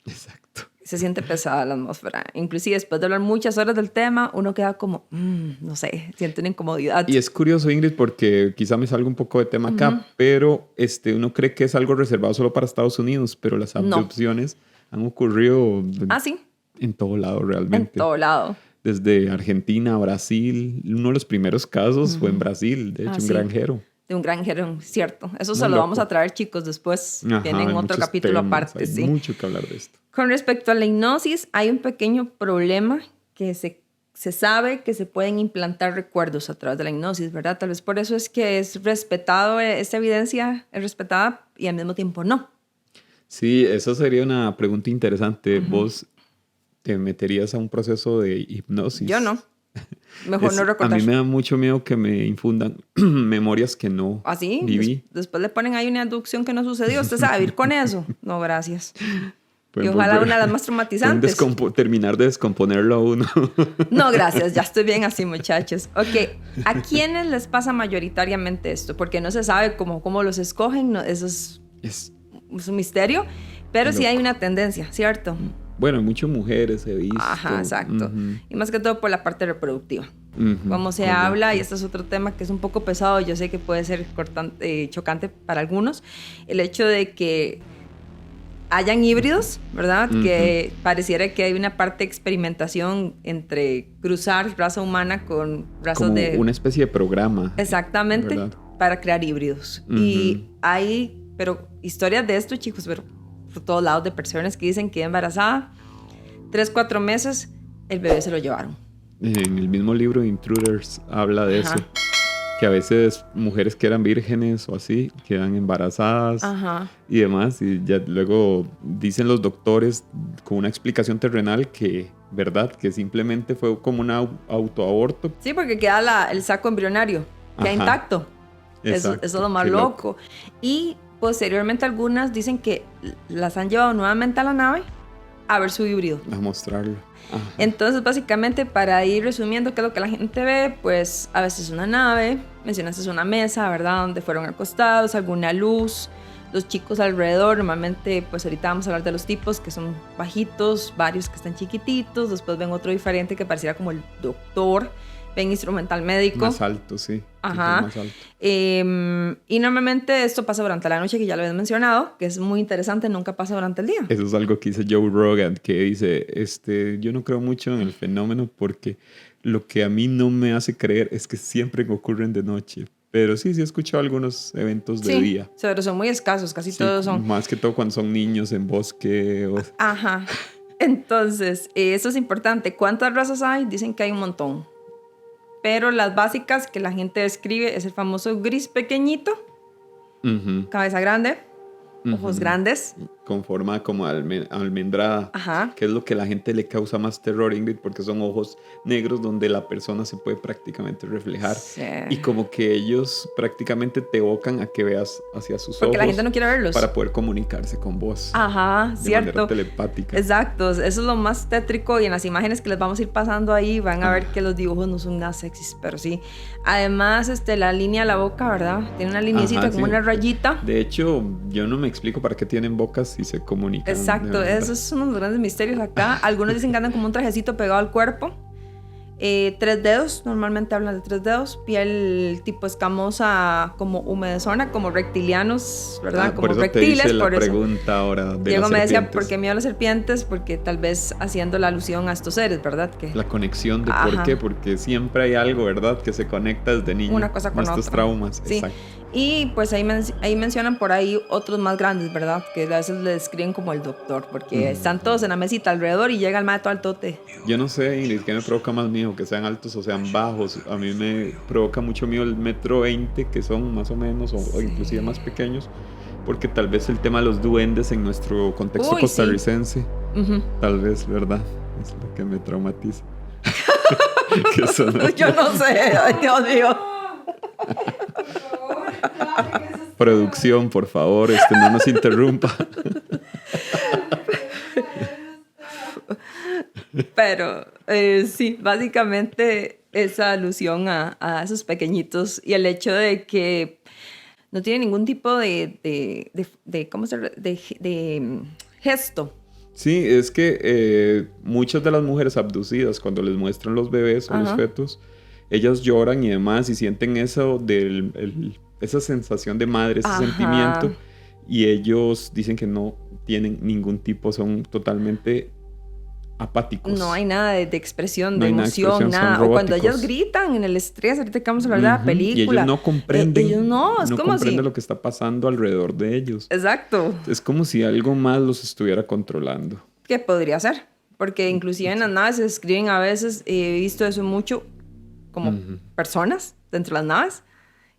Exacto. Se siente pesada la atmósfera. Inclusive después de hablar muchas horas del tema, uno queda como, no sé, siente una incomodidad. Y es curioso, Ingrid, porque quizá me salga un poco de tema acá, pero uno cree que es algo reservado solo para Estados Unidos, pero las abducciones han ocurrido en todo lado realmente. En todo lado. Desde Argentina, Brasil. Uno de los primeros casos fue en Brasil, de hecho, un granjero. De un granjero, cierto. Eso se lo vamos a traer, chicos, después. Tienen otro capítulo aparte. Hay mucho que hablar de esto. Con respecto a la hipnosis, hay un pequeño problema que se sabe que se pueden implantar recuerdos a través de la hipnosis, ¿verdad? Tal vez por eso es que es respetado, esta evidencia es respetada y al mismo tiempo no. Sí, eso sería una pregunta interesante. ¿Vos te meterías a un proceso de hipnosis? Yo no. Mejor no recordar. A mí me da mucho miedo que me infundan memorias que no ¿Así? viví. Después le ponen ahí una inducción que no sucedió. ¿Usted sabe vivir con eso? No, gracias. Pueden Y ojalá volver- una de las más traumatizantes. terminar de descomponerlo a uno. No, gracias, ya estoy bien así, muchachos. Ok, ¿a quiénes les pasa mayoritariamente esto? Porque no se sabe cómo los escogen, no, eso es un misterio, pero sí hay una tendencia, ¿cierto? Bueno, muchas mujeres he visto. Ajá, exacto. Y más que todo por la parte reproductiva. Como se correcto. habla, y este es otro tema que es un poco pesado, yo sé que puede ser chocante para algunos, el hecho de que hayan híbridos, ¿verdad? Que pareciera que hay una parte de experimentación entre cruzar raza humana con razas Como de... una especie de programa. Exactamente, ¿verdad? para crear híbridos. Y hay, pero historias de esto, chicos, pero por todos lados de personas que dicen que embarazada, 3-4 meses, el bebé se lo llevaron. En el mismo libro de Intruders habla de Ajá. eso. Que a veces mujeres que eran vírgenes o así quedan embarazadas Ajá. y demás. Y ya luego dicen los doctores con una explicación terrenal que, ¿verdad? Que simplemente fue como un autoaborto. Sí, porque queda el saco embrionario, queda Ajá. intacto. Eso Exacto, es lo más qué loco. Y posteriormente algunas dicen que las han llevado nuevamente a la nave a ver su híbrido. A mostrarlo. Ajá. Entonces, básicamente, para ir resumiendo qué es lo que la gente ve, pues a veces una nave, mencionaste una mesa, ¿verdad? Donde fueron acostados, alguna luz, los chicos alrededor. Normalmente, pues ahorita vamos a hablar de los tipos que son bajitos, varios que están chiquititos, después ven otro diferente que pareciera como el doctor, ven instrumental médico. Más alto, sí. Ajá. Más alto. Y normalmente esto pasa durante la noche, que ya lo habías mencionado, que es muy interesante, nunca pasa durante el día. Eso es algo que dice Joe Rogan, que dice, yo no creo mucho en el fenómeno porque lo que a mí no me hace creer es que siempre ocurren de noche. Pero sí he escuchado algunos eventos de día. Pero son muy escasos, casi Sí, todos son. Más que todo cuando son niños en bosque. Ajá. Entonces, eso es importante. ¿Cuántas razas hay? Dicen que hay un montón. Pero las básicas que la gente describe es el famoso gris pequeñito, cabeza grande, ojos grandes. Con forma como almendrada. Ajá. Que es lo que a la gente le causa más terror, Ingrid, porque son ojos negros donde la persona se puede prácticamente reflejar. Sí. Y como que ellos prácticamente te evocan a que veas hacia sus ojos. Porque la gente no quiere verlos. Para poder comunicarse con vos. Ajá, de cierto. manera telepática. Exacto, eso es lo más tétrico, y en las imágenes que les vamos a ir pasando ahí van a ver que los dibujos no son nada sexys, pero sí. Además, la línea de la boca, ¿verdad? Tiene una lineecita, como sí. una rayita. De hecho, yo no me explico para qué tienen bocas si se comunican. Exacto, eso es uno de los grandes misterios acá. Algunos dicen que andan como un trajecito pegado al cuerpo. 3 dedos, normalmente hablan de 3 dedos. Piel tipo escamosa, como humedezona, como reptilianos, ¿verdad? Por como eso reptiles, te hice la por eso. pregunta ahora de Diego las me decía, serpientes. ¿por qué miedo a las serpientes? Porque tal vez haciendo la alusión a estos seres, ¿verdad? Que La conexión de Ajá. por qué, porque siempre hay algo, ¿verdad? Que se conecta desde niño. Una cosa con Estos otra. traumas, Sí. exacto. Y pues ahí mencionan por ahí otros más grandes, ¿verdad? Que a veces le describen como el doctor, porque están todos en la mesita alrededor y llega el mato al tote. Yo no sé, Ingrid, ¿qué me provoca más miedo? Que sean altos o sean bajos. A mí me provoca mucho miedo el 1.20 m, que son más o menos, o inclusive más pequeños, porque tal vez el tema de los duendes en nuestro contexto Uy, costarricense, Ujú. tal vez, ¿verdad? Es lo que me traumatiza. Que son Yo no sé, ay, Dios mío. Producción, por favor, no nos interrumpa. Pero sí, básicamente esa alusión a esos pequeñitos y el hecho de que no tiene ningún tipo de ¿cómo se de gesto. Sí, es que muchas de las mujeres abducidas, cuando les muestran los bebés o los Ajá. fetos, ellas lloran y demás y sienten eso esa sensación de madre, ese Ajá. sentimiento, y ellos dicen que no tienen ningún tipo, son totalmente apáticos. No hay nada de expresión, No de hay nada de emoción, expresión, son nada. O cuando ellas robóticos. gritan en el estrés, ahorita que vamos a hablar de la Ujú, película. Y ellos no comprenden. Ellos no, es como comprenden si... lo que está pasando alrededor de ellos. Exacto. Es como si algo más los estuviera controlando. ¿Qué podría ser? Porque inclusive en las naves se escriben a veces, he visto eso mucho, como personas dentro de las naves.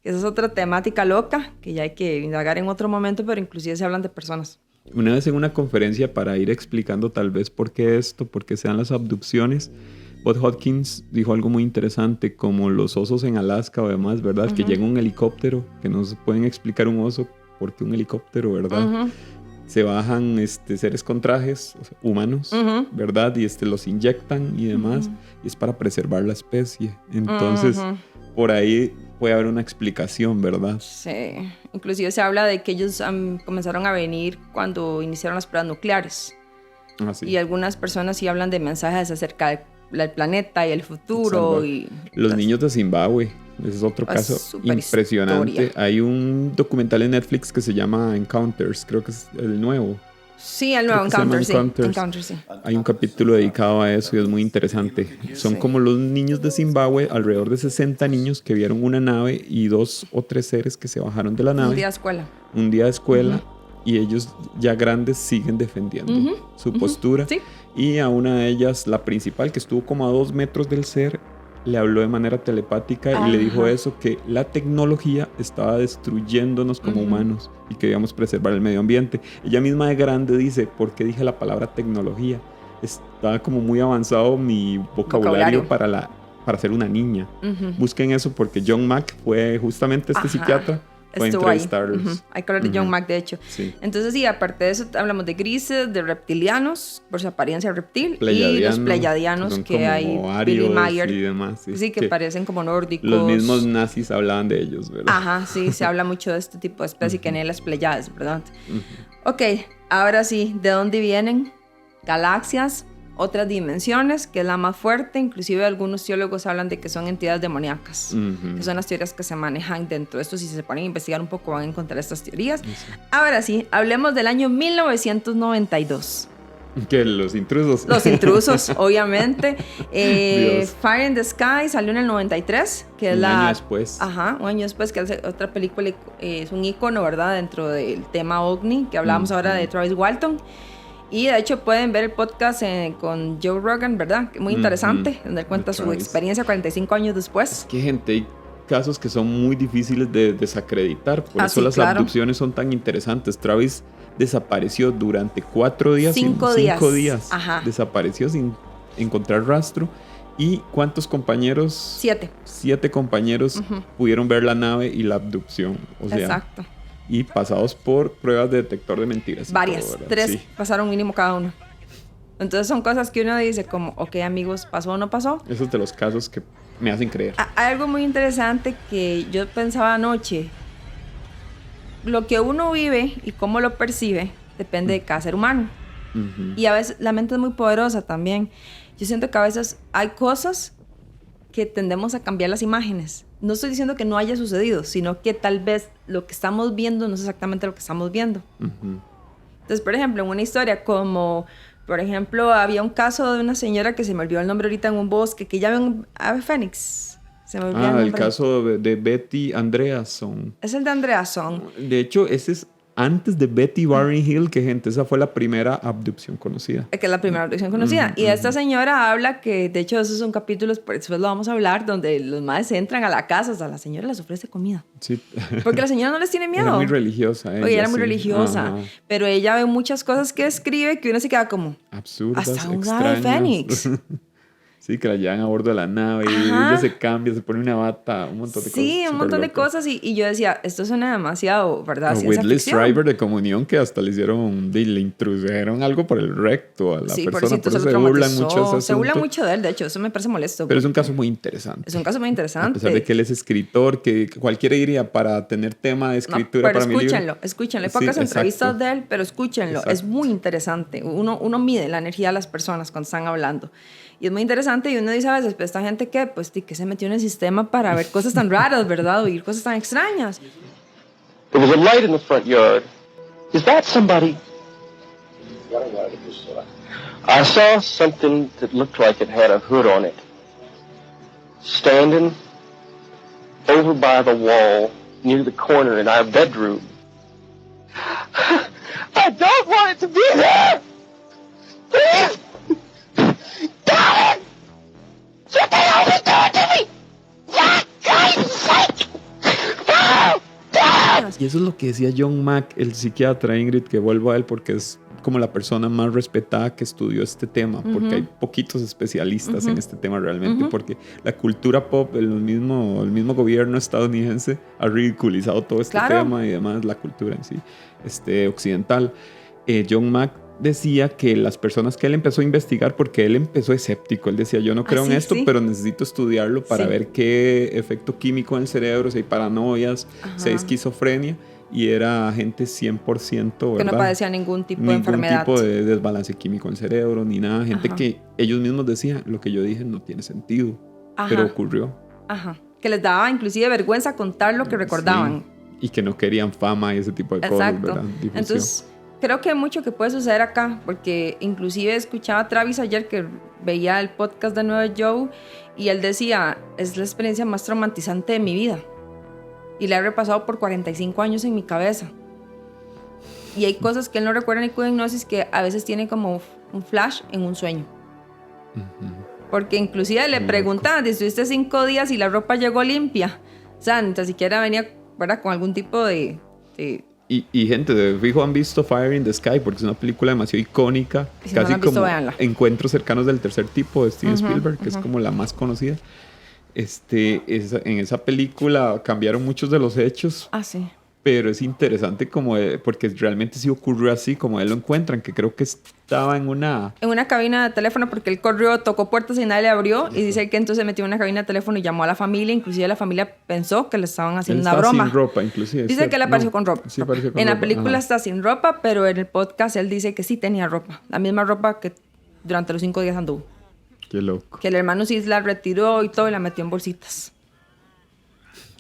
Esa es otra temática loca que ya hay que indagar en otro momento, pero inclusive se hablan de personas. Una vez en una conferencia, para ir explicando tal vez por qué se dan las abducciones, Bud Hopkins dijo algo muy interesante, como los osos en Alaska o demás, ¿verdad? Que llega un helicóptero, que no se pueden explicar un oso porque un helicóptero, ¿verdad? Se bajan seres con trajes, o sea, humanos, ¿verdad? Y los inyectan y demás, y es para preservar la especie. Entonces, por ahí puede haber una explicación, ¿verdad? Sí, inclusive se habla de que ellos comenzaron a venir cuando iniciaron las pruebas nucleares. Sí. Y algunas personas sí hablan de mensajes acerca del planeta y el futuro. Y los niños de Zimbabue, ese es otro caso impresionante. Historia. Hay un documental en Netflix que se llama Encounters, creo que es el nuevo. Sí, el nuevo Encounters, sí. Hay un capítulo dedicado a eso y es muy interesante. Son como los niños de Zimbabue, alrededor de 60 niños que vieron una nave y 2 o 3 seres que se bajaron de la nave. Un día de escuela. Y ellos ya grandes siguen defendiendo su postura. Sí. Y a una de ellas, la principal, que estuvo como a 2 metros del ser, le habló de manera telepática y le dijo eso, que la tecnología estaba destruyéndonos como humanos y que debíamos preservar el medio ambiente. Ella misma de grande dice, ¿por qué dije la palabra tecnología? Está como muy avanzado mi vocabulario para ser una niña. Busquen eso porque John Mack fue justamente psiquiatra. Fue entrevistarlos. Hay que hablar de John Mack, de hecho. Sí. Entonces, sí, aparte de eso, hablamos de grises, de reptilianos, por su apariencia reptil, y los pleyadianos, que hay Billy Mayer. Y demás, sí, que parecen como nórdicos. Los mismos nazis hablaban de ellos, ¿verdad? Sí, se habla mucho de este tipo de especie que en las Pleiades, ¿verdad? Ok, ahora sí, ¿de dónde vienen? Galaxias, otras dimensiones, que es la más fuerte. Inclusive algunos teólogos hablan de que son entidades demoníacas, que son las teorías que se manejan dentro de esto. Si se ponen a investigar un poco van a encontrar estas teorías. Ahora sí, hablemos del año 1992. ¿Qué? Los intrusos. Los intrusos, obviamente. Fire in the Sky salió en el 93, que es un año después. Un año después, que es otra película, es un ícono, ¿verdad? Dentro del tema OVNI, que hablábamos ahora de Travis Walton. Y de hecho pueden ver el podcast con Joe Rogan, ¿verdad? Muy interesante, donde él cuenta su experiencia 45 años después. Es que, gente, hay casos que son muy difíciles de desacreditar. Por eso las abducciones son tan interesantes. Travis desapareció durante 4 días. 5 días. Desapareció sin encontrar rastro. ¿Y cuántos compañeros? 7. 7 compañeros pudieron ver la nave y la abducción. O sea, exacto. Y pasados por pruebas de detector de mentiras. Varias, todo, 3 pasaron mínimo cada uno. Entonces son cosas que uno dice como, ok amigos, ¿pasó o no pasó? Esos de los casos que me hacen creer. Hay algo muy interesante que yo pensaba anoche. Lo que uno vive y cómo lo percibe depende de cada ser humano. Y a veces la mente es muy poderosa también. Yo siento que a veces hay cosas que tendemos a cambiar las imágenes. No estoy diciendo que no haya sucedido, sino que tal vez lo que estamos viendo no es exactamente lo que estamos viendo. Entonces, por ejemplo, en una historia como, por ejemplo, había un caso de una señora que se me olvidó el nombre ahorita en un bosque, que ya ve un ave fénix. Se me olvidó el nombre. El caso de Betty Andreasson. Es el de Andreasson. De hecho, ese es antes de Betty Barney Hill, que gente, esa fue la primera abducción conocida. Que es la primera abducción conocida. Y esta señora habla que, de hecho, esos son capítulos, después lo vamos a hablar, donde los madres entran a la casa, o sea, la señora les ofrece comida. Sí. Porque la señora no les tiene miedo. Era muy religiosa. Ella era muy religiosa. Pero ella ve muchas cosas que escribe que uno se queda como... absurdas, hasta un ave fénix. Sí, que la llevan a bordo de la nave y ella se cambia, se pone una bata, un montón de cosas. Sí, un montón de cosas y yo decía, esto suena demasiado, ¿verdad? Whitley Strieber de Comunión, que hasta le introdujeron algo por el recto a la persona, por eso se burlan mucho de ese asunto. Se burlan mucho de él, de hecho, eso me parece molesto. Pero es un caso muy interesante. Es un caso muy interesante. A pesar de que él es escritor, que cualquiera iría para tener tema de escritura para mi libro. Escúchenlo. Hay pocas entrevistas de él, pero escúchenlo. Exacto. Es muy interesante. Uno mide la energía de las personas cuando están hablando. Y es muy interesante y uno dice a veces, pues esta gente que se metió en el sistema para ver cosas tan raras, ¿verdad? Oír cosas tan extrañas. There was a light in the front yard. Is that somebody? I saw something that looked like it had a hood on it. Standing over by the wall near the corner in our bedroom. I don't want it to be there! Please! Darling! You can only do it to me! For Christ's sake! No! No! personas. Y eso es lo que decía John Mack, el psiquiatra, Ingrid, que vuelvo a él porque es como la persona más respetada que estudió este tema, porque hay poquitos especialistas en este tema realmente, porque la cultura pop, el mismo gobierno estadounidense ha ridiculizado todo este tema y demás, la cultura en sí, occidental. John Mack decía que las personas que él empezó a investigar, porque él empezó escéptico, él decía, yo no creo en esto, pero necesito estudiarlo para ver qué efecto químico en el cerebro, si hay paranoias, si hay esquizofrenia, y era gente 100%, ¿verdad? Que no padecía ningún tipo de enfermedad. Ningún tipo de desbalance químico en el cerebro, ni nada. Gente que ellos mismos decían, lo que yo dije no tiene sentido, pero ocurrió. Que les daba inclusive vergüenza contar lo que recordaban. Y que no querían fama y ese tipo de cosas, ¿verdad? Difusión. Entonces, creo que hay mucho que puede suceder acá, porque inclusive escuchaba a Travis ayer que veía el podcast de Nueva Joe y él decía, es la experiencia más traumatizante de mi vida. Y la he repasado por 45 años en mi cabeza. Y hay cosas que él no recuerda ni con hipnosis que a veces tiene como un flash en un sueño. Porque inclusive le preguntaban, estuviste 5 días y la ropa llegó limpia. O sea, ni siquiera venía, ¿verdad?, con algún tipo de... Y gente, de fijo han visto Fire in the Sky porque es una película demasiado icónica, si casi no como véanla. Encuentros cercanos del tercer tipo de Steven Spielberg, que es como la más conocida. En esa película cambiaron muchos de los hechos. Sí. Pero es interesante porque realmente sí ocurrió así, como él lo encuentran, que creo que estaba en una cabina de teléfono porque él corrió, tocó puertas y nadie le abrió. Y dice que entonces metió en una cabina de teléfono y llamó a la familia. Inclusive la familia pensó que le estaban haciendo una broma. Sin ropa, inclusive. Dice que él apareció con ropa. Sí, apareció con en ropa. La película está sin ropa, pero en el podcast él dice que sí tenía ropa. La misma ropa que durante los 5 días anduvo. Qué loco. Que el hermano sí la retiró y todo y la metió en bolsitas.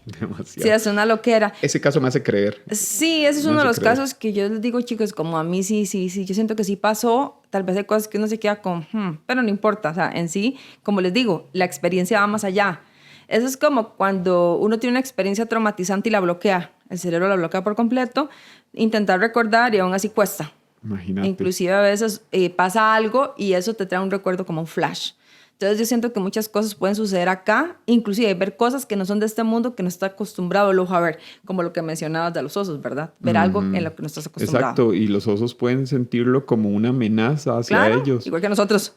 Demasiado. Sí, es una loquera. Ese caso me hace creer. Sí, ese es uno de los casos que yo les digo, chicos, como a mí sí, yo siento que sí pasó. Tal vez hay cosas que uno se queda con, pero no importa. O sea, en sí, como les digo, la experiencia va más allá. Eso es como cuando uno tiene una experiencia traumatizante y la bloquea. El cerebro la bloquea por completo. Intentar recordar y aún así cuesta. Imagínate. Inclusive a veces pasa algo y eso te trae un recuerdo como un flash. Entonces yo siento que muchas cosas pueden suceder acá, inclusive ver cosas que no son de este mundo, que no está acostumbrado el ojo a ver, como lo que mencionabas de los osos, ¿verdad? Ver algo en lo que no estás acostumbrado. Exacto, y los osos pueden sentirlo como una amenaza hacia ellos. Igual que nosotros.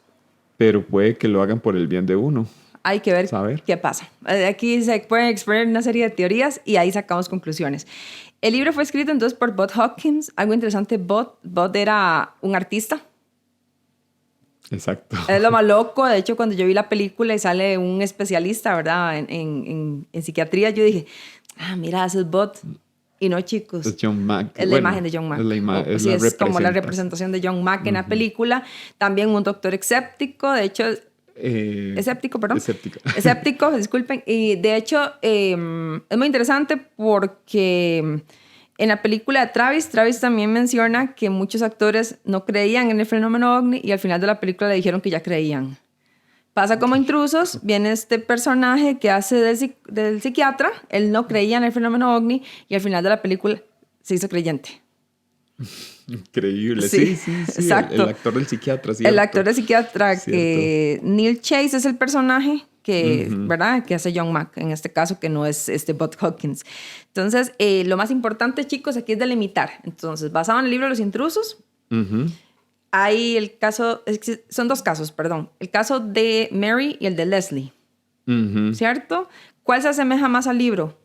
Pero puede que lo hagan por el bien de uno. Hay que ver qué pasa. Aquí se pueden exponer una serie de teorías y ahí sacamos conclusiones. El libro fue escrito entonces por Bud Hopkins. Algo interesante, Bud era un artista. Exacto. Es lo más loco. De hecho, cuando yo vi la película y sale un especialista, ¿verdad?, en psiquiatría, yo dije, mira, ese es Bud. Y no, chicos. Es John Mack. Es la imagen de John Mack. Es como la representación de John Mack en la película. También un doctor escéptico. De hecho, escéptico, disculpen. Y de hecho, es muy interesante porque en la película de Travis también menciona que muchos actores no creían en el fenómeno ovni y al final de la película le dijeron que ya creían. Pasa como Intrusos, viene este personaje que hace del psiquiatra, él no creía en el fenómeno ovni y al final de la película se hizo creyente. Increíble, sí, exacto. El actor del psiquiatra, ¿cierto? El actor del psiquiatra, que Neil Chase es el personaje que, ¿verdad?, que hace John Mack, en este caso, que no es Bud Hopkins. Entonces, lo más importante, chicos, aquí es delimitar. Entonces, basado en el libro de los intrusos, hay el caso, son 2 casos, perdón. El caso de Mary y el de Leslie, ¿cierto? ¿Cuál se asemeja más al libro?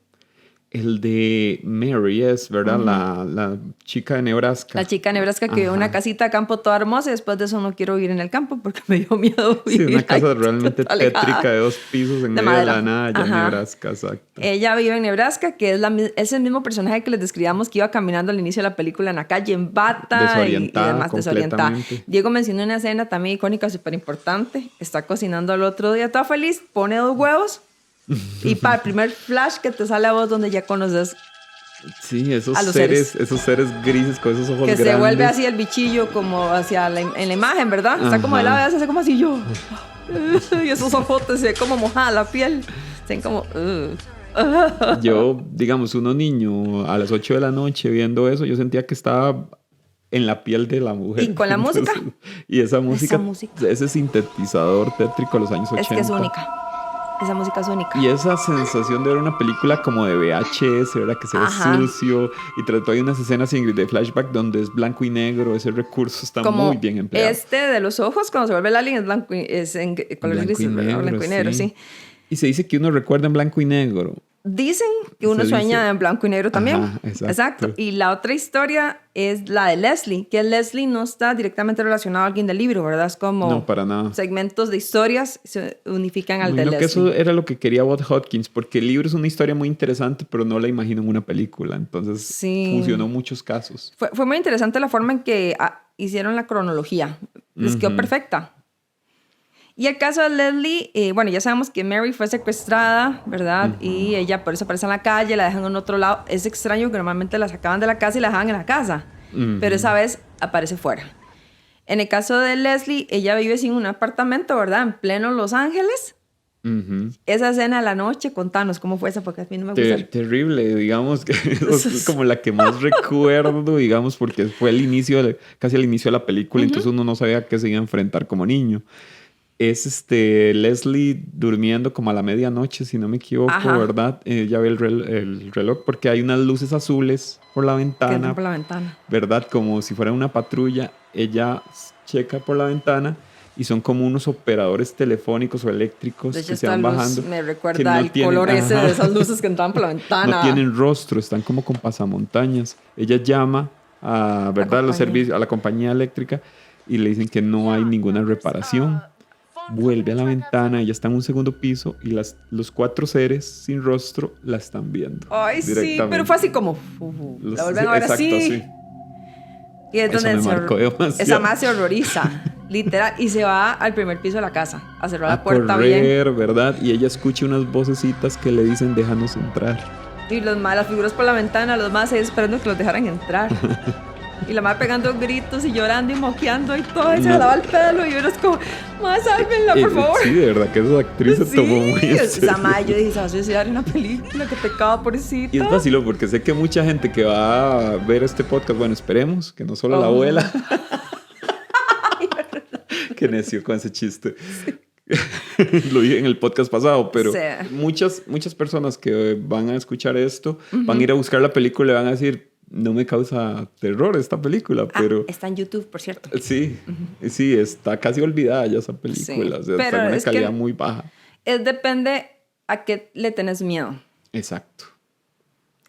El de Mary es, ¿verdad? La chica de Nebraska. La chica de Nebraska que vive en una casita de campo toda hermosa y después de eso no quiero vivir en el campo porque me dio miedo vivir. Sí, una casa realmente tétrica de 2 pisos en medio de la nada, allá en Nebraska, exacto. Ella vive en Nebraska, que es el mismo personaje que les describíamos que iba caminando al inicio de la película en la calle, en bata y demás, desorientada. Diego mencionó una escena también icónica, súper importante. Está cocinando al otro día, toda feliz, pone 2 huevos. Y para el primer flash que te sale a vos donde ya conoces esos seres grises con esos ojos que grandes. Se vuelve así el bichillo como hacia en la imagen, ¿verdad? Está como de lado y hace como así yo. Y esos ojotes se ve como mojada la piel. Se ven como... Yo, digamos, uno niño a las 8 de la noche viendo eso, yo sentía que estaba en la piel de la mujer. Y con la música. Y esa música, ese sintetizador tétrico de los años 80. Es que es única. Esa música es única. Y esa sensación de ver una película como de VHS, ¿verdad? Que se ve sucio. Y tras todo hay unas escenas de flashback donde es blanco y negro. Ese recurso está como muy bien empleado. Este de los ojos, cuando se vuelve el alien, es en color gris, blanco y negro, sí. Y se dice que uno recuerda en blanco y negro. Dicen que uno sueña en blanco y negro también. Ajá, exacto. Y la otra historia es la de Leslie, que Leslie no está directamente relacionado a alguien del libro, ¿verdad? Es como no, para nada. Segmentos de historias se unifican al de Leslie. Que eso era lo que quería Bob Hodgins, porque el libro es una historia muy interesante, pero no la imagino en una película. Entonces funcionó en muchos casos. Fue muy interesante la forma en que hicieron la cronología. Les quedó perfecta. Y el caso de Leslie, bueno, ya sabemos que Mary fue secuestrada, ¿verdad? Y ella por eso aparece en la calle, la dejan en otro lado. Es extraño que normalmente la sacaban de la casa y la dejaban en la casa. Pero esa vez aparece fuera. En el caso de Leslie, ella vive sin un apartamento, ¿verdad? En pleno Los Ángeles. Esa escena de la noche, contanos cómo fue esa, porque a mí no me gusta. Terrible, digamos que es como la que más recuerdo, digamos, porque fue casi al inicio de la película, entonces uno no sabía a qué se iba a enfrentar como niño. Es Leslie durmiendo como a la medianoche, si no me equivoco, ¿verdad? Ya ve el reloj porque hay unas luces azules por la ventana. Por la ventana. ¿Verdad? Como si fuera una patrulla. Ella checa por la ventana y son como unos operadores telefónicos o eléctricos que se van bajando. Me recuerda el color ese de esas luces que entraban por la ventana. No tienen rostro, están como con pasamontañas. Ella llama a la compañía eléctrica y le dicen que no hay ninguna reparación. Vuelve a la ventana, ella está en un segundo piso y los 4 seres sin rostro la están viendo. Ay, sí, pero fue así como... la vuelven a ver así. Sí. Y es donde esa más se horroriza, literal, y se va al primer piso de la casa a cerrar la puerta correr, bien. ¿verdad? Y ella escucha unas vocecitas que le dicen, déjanos entrar. Y las figuras por la ventana, los más esperando que los dejaran entrar. Y la madre pegando gritos y llorando y moqueando y todo, y se le daba el pelo y eres como, más sálvenla, por favor. Sí, de verdad que esa actriz se tomó muy en serio. Esa madre, yo dije, se va a suicidar en una película, que pecado, pobrecita. Y es vacilo porque sé que mucha gente que va a ver este podcast, bueno, esperemos que no solo la abuela. Qué necio con ese chiste. Sí. Lo dije en el podcast pasado, pero muchas personas que van a escuchar esto van a ir a buscar la película y van a decir, no me causa terror esta película, pero... Está en YouTube, por cierto. Sí, sí, está casi olvidada ya esa película. Sí, o sea, está en una calidad muy baja. Depende a qué le tenés miedo. Exacto.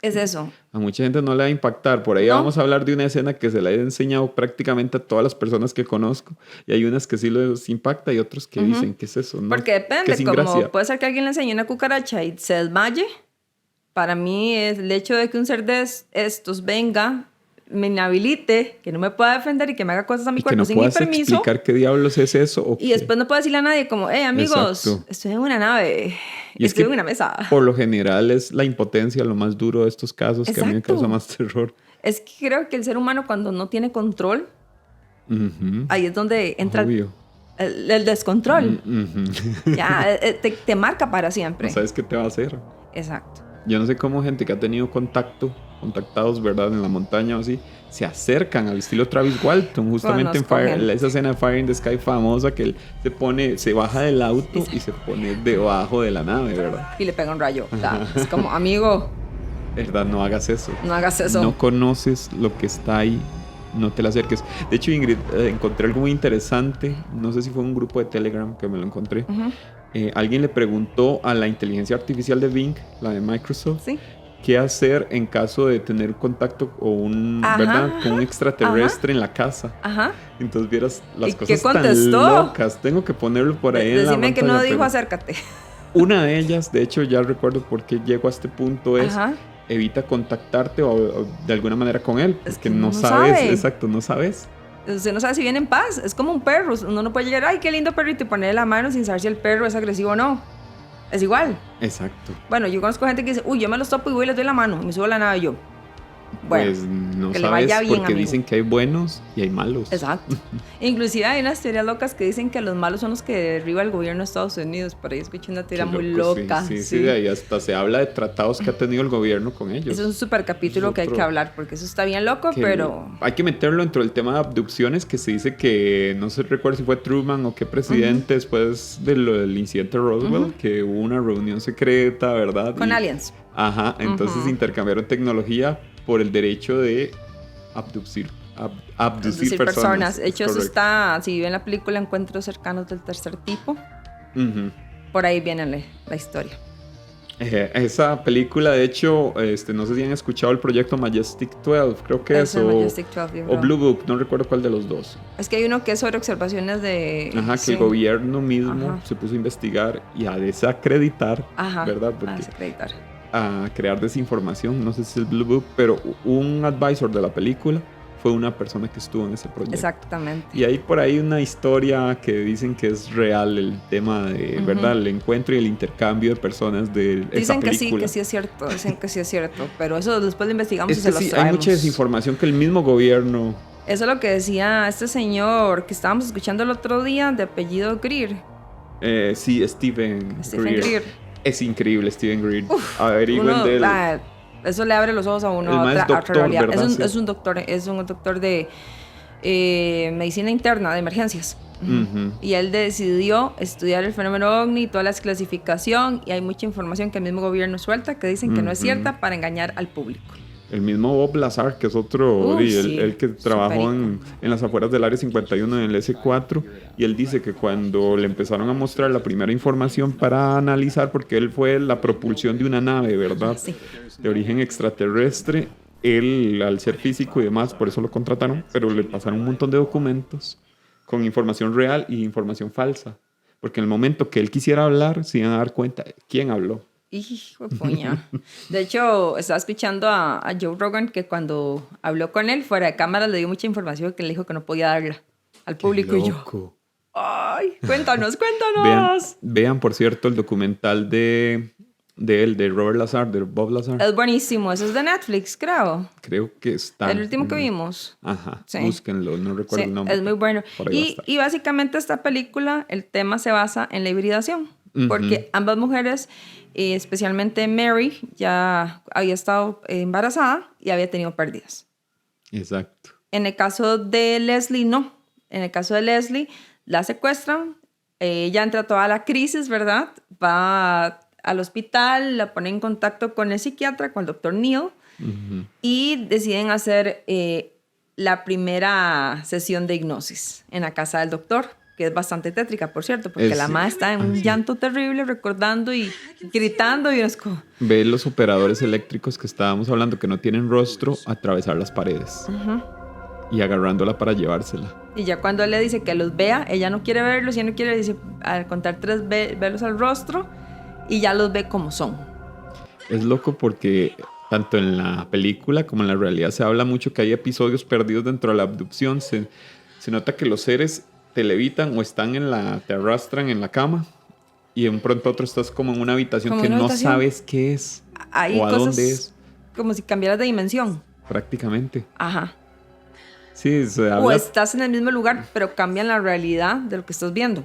Es eso. A mucha gente no le va a impactar. Por ahí vamos a hablar de una escena que se la he enseñado prácticamente a todas las personas que conozco. Y hay unas que sí les impacta y otros que dicen, ¿qué es eso? ¿No? Porque depende, como puede ser que alguien le enseñe una cucaracha y se desmaye. Para mí es el hecho de que un ser de estos venga, me inhabilite, que no me pueda defender y que me haga cosas a mi cuerpo sin mi permiso. Que no puedas explicar qué diablos es eso. Y después no puedo decirle a nadie como, amigos, estoy en una nave, estoy en una mesa. Por lo general es la impotencia lo más duro de estos casos que a mí me causa más terror. Es que creo que el ser humano cuando no tiene control, ahí es donde entra el descontrol. Ya, te marca para siempre. No sabes qué te va a hacer. Exacto. Yo no sé cómo gente que ha tenido contactados, ¿verdad? En la montaña o así, se acercan al estilo Travis Walton, justamente en esa escena de Fire in the Sky famosa, que él se baja del auto y se pone debajo de la nave, ¿verdad? Y le pega un rayo. Es como, amigo, ¿verdad? No hagas eso. No hagas eso. No conoces lo que está ahí. No te la acerques. De hecho, Ingrid, encontré algo muy interesante. No sé si fue un grupo de Telegram que me lo encontré. Alguien le preguntó a la inteligencia artificial de Bing, la de Microsoft, qué hacer en caso de tener contacto ¿verdad? Con un extraterrestre en la casa. Entonces vieras las cosas tan locas. Tengo que ponerlo por ahí en la pantalla. Decime que no dijo acércate. Una de ellas, de hecho ya recuerdo por qué llego a este punto, es evita contactarte o de alguna manera con él, porque no sabes, exacto, no sabes. Usted no sabe si viene en paz, es como un perro, uno no puede llegar, ay, qué lindo perrito, y ponerle la mano sin saber si el perro es agresivo o no. Es igual. Exacto. Bueno, yo conozco gente que dice, uy, yo me los topo y voy y les doy la mano, y me subo a la nave y yo, Bueno, pues no que le sabes vaya bien, porque amigo. dicen que hay buenos y hay malos. Exacto. Inclusive hay unas teorías locas que dicen que los malos son los que derriba el gobierno de Estados Unidos. Por ahí escuché una teoría Qué muy loco, loca. Sí, de ahí hasta se habla de tratados que ha tenido el gobierno con ellos. Eso es un super capítulo que hay que hablar, porque eso está bien loco, Que pero... hay que meterlo dentro del tema de abducciones, que se dice que, no se recuerda si fue Truman o qué presidente, después del incidente de Roswell, que hubo una reunión secreta, ¿verdad? Con aliens. Ajá, entonces intercambiaron tecnología por el derecho de abducir personas. De hecho, eso está, si ven la película Encuentros cercanos del tercer tipo, por ahí viene la historia. Esa película, de hecho, no sé si han escuchado el proyecto Majestic 12, creo que es, o Blue Book, no recuerdo cuál de los dos. Es que hay uno que es sobre observaciones de... Ajá, que el gobierno mismo se puso a investigar y a desacreditar, ¿verdad? Porque, a desacreditar. A crear desinformación, no sé si es el Blue Book, pero un advisor de la película fue una persona que estuvo en ese proyecto. Exactamente. Y hay por ahí una historia que dicen que es real, el tema de, ¿verdad? El encuentro y el intercambio de personas de esa película. Dicen que sí es cierto, pero eso después lo investigamos y se los traemos. Hay mucha desinformación que el mismo gobierno... Eso es lo que decía este señor que estábamos escuchando el otro día, de apellido Greer. Sí, Stephen Greer. Es increíble Stephen Greer. Averigüen de él. Eso le abre los ojos a uno a otra realidad. Es un doctor de medicina interna, de emergencias. Y él decidió estudiar el fenómeno OVNI, toda la desclasificación, y hay mucha información que el mismo gobierno suelta que dicen que no es cierta para engañar al público. El mismo Bob Lazar, que es otro, el que trabajó en las afueras del Área 51 en el S4, y él dice que cuando le empezaron a mostrar la primera información para analizar, porque él fue la propulsión de una nave, ¿verdad? Sí. De origen extraterrestre, él, al ser físico y demás, por eso lo contrataron, pero le pasaron un montón de documentos con información real y información falsa, porque en el momento que él quisiera hablar, se iban a dar cuenta quién habló. Hijo de puña. De hecho, estaba escuchando a Joe Rogan, que cuando habló con él fuera de cámara le dio mucha información que le dijo que no podía darla al público. Y yo, ay, cuéntanos. Vean, por cierto, el documental de Robert Lazar, de Bob Lazar. Es buenísimo, eso es de Netflix, creo. Creo que está. El último que vimos. Ajá, sí. Búsquenlo, no recuerdo el nombre. Es muy bueno. Y básicamente esta película, el tema se basa en la hibridación, porque ambas mujeres, especialmente Mary, ya había estado embarazada y había tenido pérdidas. Exacto. En el caso de Leslie, no. En el caso de Leslie, la secuestran, ella entra toda la crisis, ¿verdad? Va al hospital, la pone en contacto con el psiquiatra, con el doctor Neil, y deciden hacer la primera sesión de hipnosis en la casa del doctor, que es bastante tétrica, por cierto, porque la madre está en un llanto terrible, recordando y gritando, y es como... Ve los operadores eléctricos que estábamos hablando, que no tienen rostro, atravesar las paredes. Y agarrándola para llevársela. Y ya cuando él le dice que los vea, ella no quiere verlos, ella no quiere, dice, al contar 3, verlos al rostro, y ya los ve como son. Es loco porque tanto en la película como en la realidad se habla mucho que hay episodios perdidos dentro de la abducción. Se nota que los seres te levitan o te arrastran en la cama, y de un pronto a otro estás como en una habitación que no sabes qué es o a dónde es. Como si cambiaras de dimensión. Prácticamente. Ajá. Sí, se habla... O estás en el mismo lugar, pero cambian la realidad de lo que estás viendo.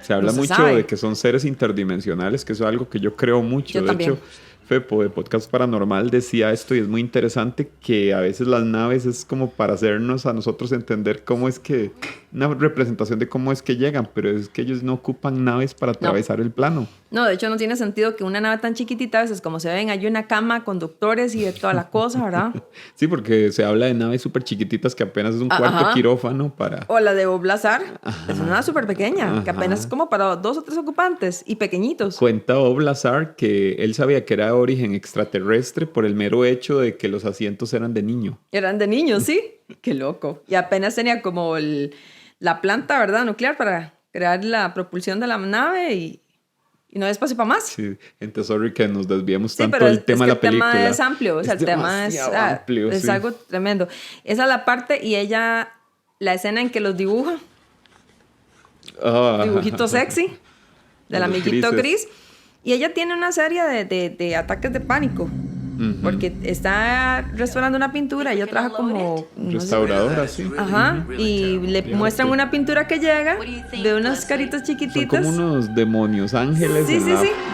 Se habla mucho de que son seres interdimensionales, que eso es algo que yo creo mucho. Yo también. Hecho, Fepo de Podcast Paranormal decía esto, y es muy interesante que a veces las naves es como para hacernos a nosotros entender cómo es que, una representación de cómo es que llegan, pero es que ellos no ocupan naves para atravesar el plano. No, de hecho no tiene sentido que una nave tan chiquitita, a veces como se ven, hay una cama, conductores y de toda la cosa, ¿verdad? Sí, porque se habla de naves súper chiquititas que apenas es un cuarto quirófano para... O la de Bob Lazar, es una nave súper pequeña, que apenas es como para 2 o 3 ocupantes y pequeñitos. Cuenta Bob Lazar que él sabía que era de origen extraterrestre por el mero hecho de que los asientos eran de niño. Eran de niño, sí. Qué loco. Y apenas tenía como la planta, ¿verdad? Nuclear para crear la propulsión de la nave y no hay espacio para más. Sí, entonces sorry que nos desviamos tanto del tema de la película. El tema es amplio, o sea, el tema es amplio, es algo tremendo. Esa es la parte, y ella, la escena en que los dibuja, dibujito sexy, del amiguito gris, y ella tiene una serie de ataques de pánico. porque está restaurando una pintura, ella trabaja como... restauradora, sí. Ajá, y le muestran una pintura que llega de unas caritas chiquititas. Son como unos demonios, ángeles sí,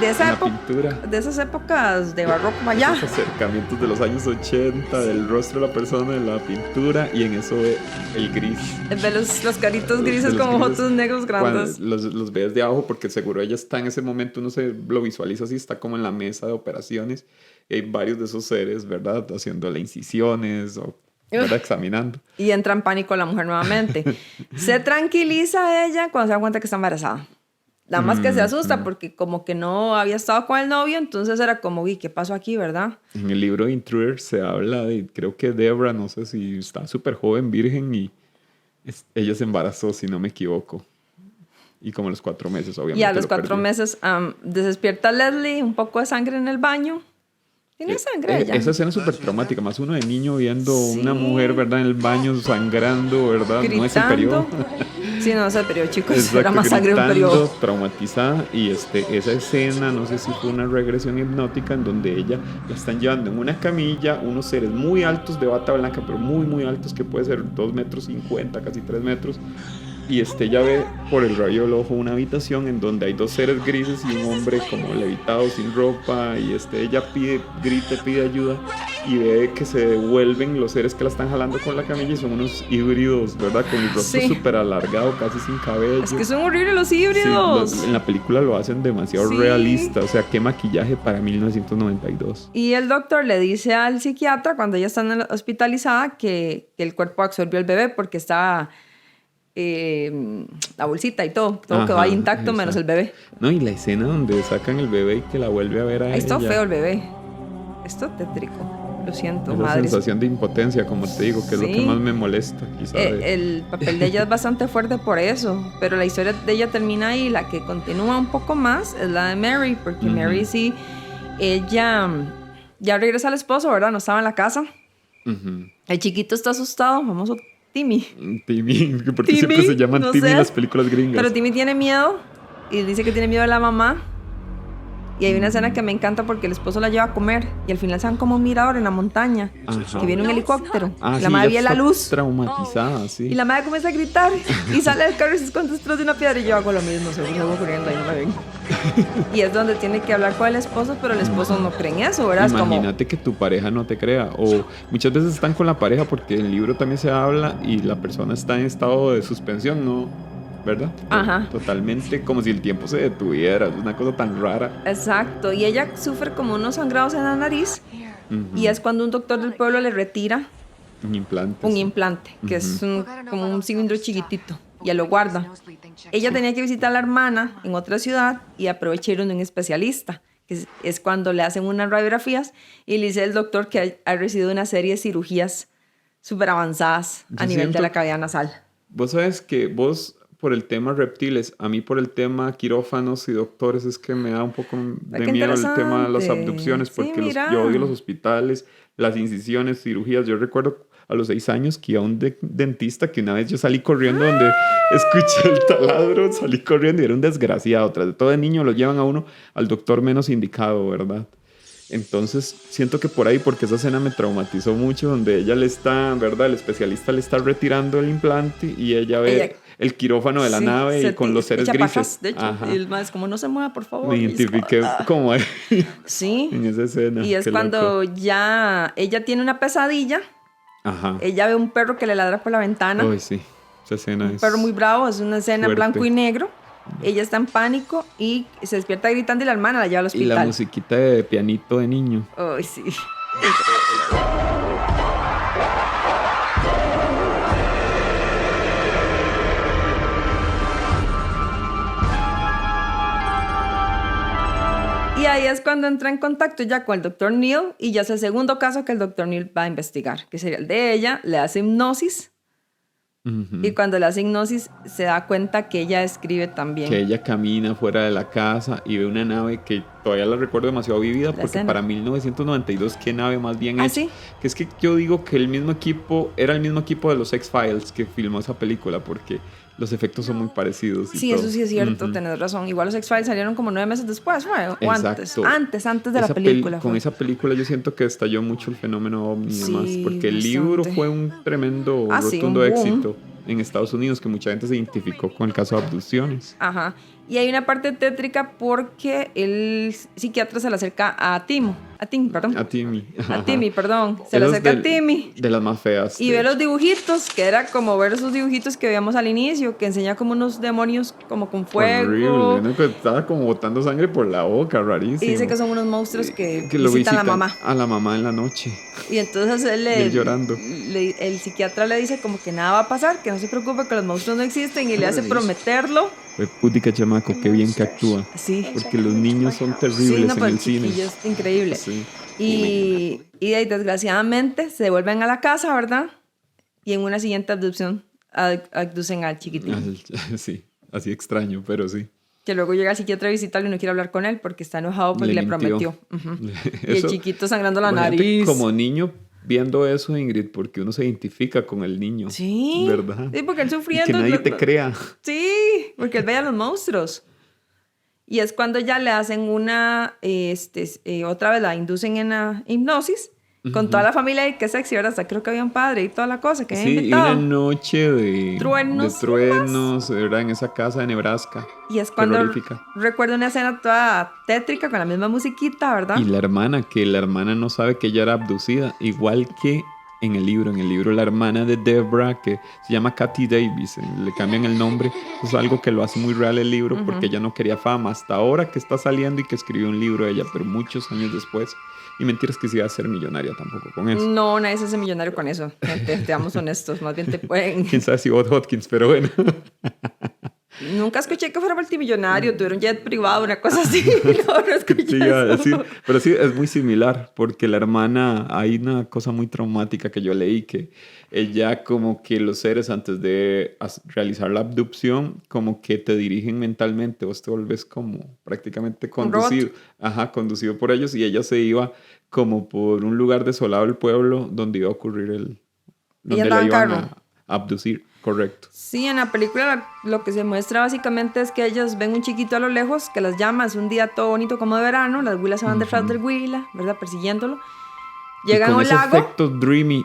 de esa pintura. De esas épocas de barroco allá. Esos acercamientos de los años 80, del rostro de la persona en la pintura, y en eso ve el gris. Ve los caritos grises como fotos negros grandes. Los ves de abajo, porque seguro ella está en ese momento, uno se lo visualiza así, está como en la mesa de operaciones. Y hay varios de esos seres, ¿verdad? Haciéndole incisiones o, ¿verdad? Examinando. Y entra en pánico la mujer nuevamente. Se tranquiliza ella cuando se da cuenta que está embarazada. Nada más que se asusta porque como que no había estado con el novio, entonces era como, uy, ¿qué pasó aquí, verdad? En el libro de Intruder se habla de, creo que Debra, no sé si está súper joven, virgen, y ella se embarazó, si no me equivoco. Y como a los 4 meses, obviamente. Y a los 4 meses despierta Leslie, un poco de sangre en el baño. Tiene sangre ella. Esa escena es súper traumática, más uno de niño viendo una mujer, ¿verdad? En el baño sangrando, ¿verdad? Gritando. No es el periodo. Sí, no es el periodo, chicos. Exacto, era más sangre en un periodo. Traumatizada. Y esa escena, no sé si fue una regresión hipnótica en donde ella la están llevando en una camilla, unos seres muy altos de bata blanca, pero muy, muy altos, que puede ser 2,50 metros, casi 3 metros. Y ella ve por el rayo del ojo una habitación en donde hay 2 seres grises y un hombre como levitado, sin ropa. Y ella pide ayuda y ve que se devuelven los seres que la están jalando con la camilla y son unos híbridos, ¿verdad? Con el rostro súper alargado, casi sin cabello. Es que son horribles los híbridos. Sí, en la película lo hacen demasiado realista. O sea, qué maquillaje para 1992. Y el doctor le dice al psiquiatra, cuando ella está hospitalizada, que el cuerpo absorbió el bebé porque estaba... la bolsita y todo quedó ahí intacto, menos el bebé. No, y la escena donde sacan el bebé y que la vuelve a ver a ella. Esto feo el bebé. Esto tétrico. Lo siento, madre. La sensación de impotencia, como te digo, que es lo que más me molesta, quizá. El papel de ella es bastante fuerte por eso, pero la historia de ella termina ahí. La que continúa un poco más es la de Mary, porque Mary sí, ella ya regresa al esposo, ¿verdad? No estaba en la casa. El chiquito está asustado, famoso Timmy, porque siempre se llaman Timmy en las películas gringas. Pero Timmy tiene miedo y dice que tiene miedo de la mamá. Y hay una escena que me encanta porque el esposo la lleva a comer y al final se van como un mirador en la montaña. Que viene un helicóptero. La madre ve la luz. Traumatizada, sí. Y la madre comienza a gritar y sale del carro y se esconde detrás de una piedra. Y yo hago lo mismo, salgo corriendo y no me ven. Y es donde tiene que hablar con el esposo, pero el esposo no cree en eso, ¿verdad? Imagínate que tu pareja no te crea. O muchas veces están con la pareja porque en el libro también se habla y la persona está en estado de suspensión, ¿no? ¿Verdad? Ajá. Totalmente como si el tiempo se detuviera. Es una cosa tan rara. Exacto. Y ella sufre como unos sangrados en la nariz. Y es cuando un doctor del pueblo le retira un implante, que es como un cilindro chiquitito. Y él lo guarda. Ella tenía que visitar a la hermana en otra ciudad y aprovecha ir a un especialista, que es cuando le hacen unas radiografías y le dice el doctor que ha recibido una serie de cirugías súper avanzadas a nivel de la cavidad nasal. Vos sabes que vos, por el tema reptiles, a mí por el tema quirófanos y doctores, es que me da un poco de miedo el tema de las abducciones, porque yo odio los hospitales, las incisiones, cirugías. Yo recuerdo a los 6 años que iba a un dentista que una vez yo salí corriendo donde escuché el taladro, salí corriendo y era un desgraciado. Tras de todo, de niño lo llevan a uno al doctor menos indicado, ¿verdad? Entonces siento que por ahí, porque esa escena me traumatizó mucho, donde ella le está, ¿verdad? El especialista le está retirando el implante y ella ve el quirófano de la nave y con los seres grises. Pajas, de hecho, y el más como no se mueva, por favor. Me identifiqué como ahí. Sí. En esa escena. Y es cuando ya ella tiene una pesadilla. Ajá. Ella ve un perro que le ladra por la ventana. Uy, sí. Esa escena es un perro muy bravo, es una escena fuerte. Blanco y negro. Ella está en pánico y se despierta gritando y la hermana la lleva al hospital. Y la musiquita de pianito de niño. Uy, sí. Y ahí es cuando entra en contacto ya con el Dr. Neil y ya es el segundo caso que el Dr. Neil va a investigar, que sería el de ella. Le hace hipnosis. Y cuando le hace hipnosis se da cuenta que ella escribe también. Que ella camina fuera de la casa y ve una nave que todavía la recuerdo demasiado vivida, porque para 1992, qué nave más bien hecha. ¿Sí? Que es que yo digo que era el mismo equipo de los X-Files que filmó esa película, porque los efectos son muy parecidos. Sí, eso sí es cierto, tenés razón. Igual los X-Files salieron como 9 meses después, o antes de la película. Con esa película yo siento que estalló mucho el fenómeno ovni y demás, porque el libro fue un tremendo, rotundo éxito en Estados Unidos, que mucha gente se identificó con el caso de abducciones. Ajá. Y hay una parte tétrica porque el psiquiatra se le acerca a Timmy. A Timmy, perdón. Se le acerca a Timmy. De las más feas. Y ve los dibujitos, que era como ver esos dibujitos que veíamos al inicio, que enseña como unos demonios como con fuego. Horrible, que estaba como botando sangre por la boca, rarísimo. Y dice que son unos monstruos que lo visitan a la mamá. A la mamá en la noche. Y entonces él llorando. El psiquiatra le dice como que nada va a pasar, que no se preocupe, que los monstruos no existen, y le hace prometerlo. Putica chamaco, qué bien que actúa. Sí. Porque los niños son terribles en el cine. Es increíble. Sí. Y desgraciadamente se devuelven a la casa, ¿verdad? Y en una siguiente abducción abducen al chiquitín. Sí, así extraño, pero sí. Que luego llega el psiquiatra a visitarlo y no quiere hablar con él porque está enojado porque le prometió. Y el chiquito sangrando la nariz. Como niño viendo eso, Ingrid, porque uno se identifica con el niño. Sí. ¿Verdad? Sí, porque él sufriendo. Y que nadie te crea. Sí, porque él ve a los monstruos. Y es cuando ya le hacen una, otra vez la inducen en la hipnosis, con toda la familia, y qué sexy, ¿verdad? Hasta creo que había un padre y toda la cosa que había inventado. Y una noche de truenos, ¿verdad? En esa casa de Nebraska. Y es cuando recuerdo una escena toda tétrica con la misma musiquita, ¿verdad? Y la hermana no sabe que ella era abducida, igual que en el libro la hermana de Deborah, que se llama Kathy Davis, le cambian el nombre. Es algo que lo hace muy real el libro, porque ella no quería fama hasta ahora que está saliendo y que escribió un libro ella, pero muchos años después. Y mentiras que se iba a ser millonaria tampoco con eso. No, nadie se hace millonario con eso, gente, seamos honestos, más bien te pueden... Quién sabe si Bob Hoskins, pero bueno. Nunca escuché que fuera multimillonario, tuvieron jet privado, una cosa así. No escuché eso. Pero sí, es muy similar, porque la hermana, hay una cosa muy traumática que yo leí, que ella como que los seres antes de realizar la abducción, como que te dirigen mentalmente, vos te volvés como prácticamente conducido. Ajá, conducido por ellos, y ella se iba como por un lugar desolado del pueblo donde iba a ocurrir donde la iban a abducir. Correcto. Sí, en la película lo que se muestra básicamente es que ellos ven un chiquito a lo lejos que las llama, es un día todo bonito como de verano, las huilas se van detrás del huila, ¿verdad? Persiguiéndolo. Llegan a un lago.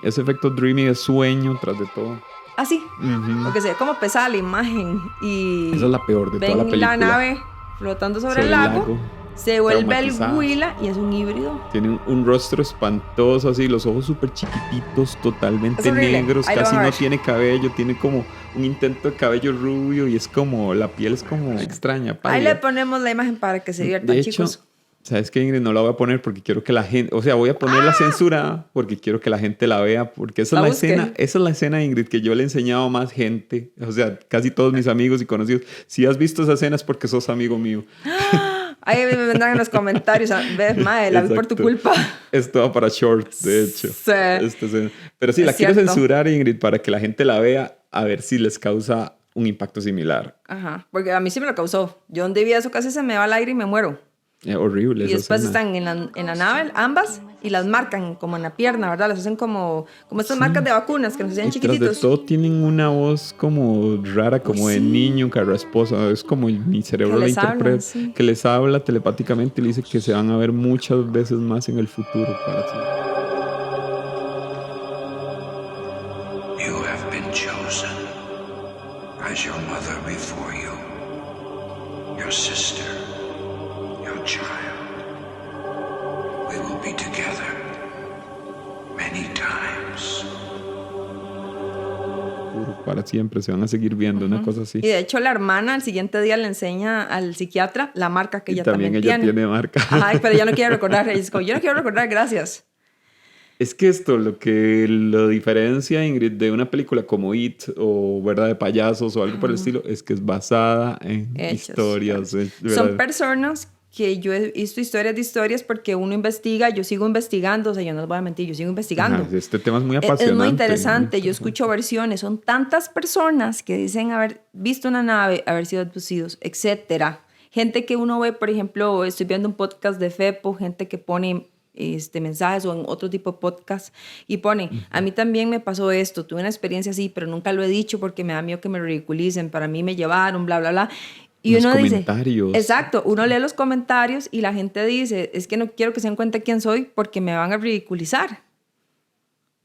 Ese efecto dreamy de sueño tras de todo. Ah, sí. Porque se ve como pesada la imagen y... Esa es la peor de toda la película. Ven la nave flotando sobre el lago. Se vuelve el huila y es un híbrido. Tiene un rostro espantoso, así, los ojos súper chiquititos, totalmente negros, casi no tiene cabello, tiene como un intento de cabello rubio y es como, la piel es como extraña. Pálida. Ahí le ponemos la imagen para que se diviertan, chicos. ¿Sabes qué, Ingrid? No la voy a poner porque quiero que la gente... O sea, voy a poner la censurada porque quiero que la gente la vea, porque esa es la escena, Ingrid, que yo le he enseñado a más gente. O sea, casi todos mis amigos y conocidos. Si has visto esa escena es porque sos amigo mío. Ahí me vendrán en los comentarios, ves, mae, la vi por tu culpa. Esto va para shorts, de hecho. Sí. Pero sí, la quiero censurar, Ingrid, para que la gente la vea, a ver si les causa un impacto similar. Ajá, porque a mí sí me lo causó. Yo donde vi eso casi se me va al aire y me muero. Horrible. Y después están en la nave, ambas, y las marcan como en la pierna, ¿verdad? Las hacen como estas marcas de vacunas que nos hacían chiquititos. Tras de todo tienen una voz como rara, como de niño, carrasposa. Es como mi cerebro la interpreta. Que les habla telepáticamente y le dice que se van a ver muchas veces más en el futuro. You have been chosen as your mother before you, your sister. Child, we will be together many times. Para siempre, se van a seguir viendo, una cosa así. Y de hecho la hermana al siguiente día le enseña al psiquiatra la marca que ella también tiene. También ella tiene marca. Ay, pero ella no quiere recordar. Ella dice, yo no quiero recordar, gracias. Es que esto, lo que lo diferencia, Ingrid, de una película como It o ¿verdad? De payasos o algo por el estilo, es que es basada en historias. Son personas que yo he visto historias de historias porque uno investiga, yo sigo investigando, o sea, yo no les voy a mentir, yo sigo investigando. Ajá, este tema es muy apasionante. Es muy interesante, yo escucho versiones, son tantas personas que dicen haber visto una nave, haber sido abducidos, etcétera. Gente que uno ve, por ejemplo, estoy viendo un podcast de FEPO, gente que pone mensajes o en otro tipo de podcast y ponen, a mí también me pasó esto, tuve una experiencia así, pero nunca lo he dicho porque me da miedo que me ridiculicen, para mí me llevaron, bla, bla, bla. Y los uno comentarios. dice, exacto, uno lee los comentarios y la gente dice, es que no quiero que se den cuenta quién soy porque me van a ridiculizar.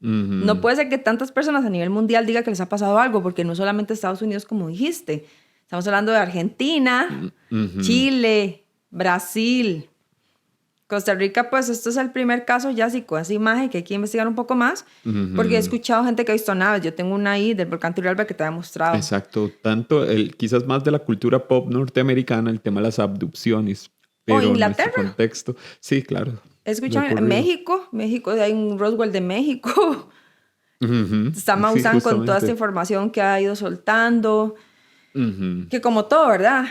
No puede ser que tantas personas a nivel mundial digan que les ha pasado algo, porque no solamente Estados Unidos, como dijiste. Estamos hablando de Argentina, Chile, Brasil, Costa Rica. Pues esto es el primer caso ya sí con esa imagen que hay que investigar un poco más, porque he escuchado gente que ha visto naves. Yo tengo una ahí del volcán Turrialba que te había mostrado. Exacto, tanto quizás más de la cultura pop norteamericana, el tema de las abducciones. Pero o Inglaterra. En nuestro contexto, sí, claro. He escuchado en México, hay un Roswell de México. Está Maussan con toda esta información que ha ido soltando. Que como todo, ¿verdad?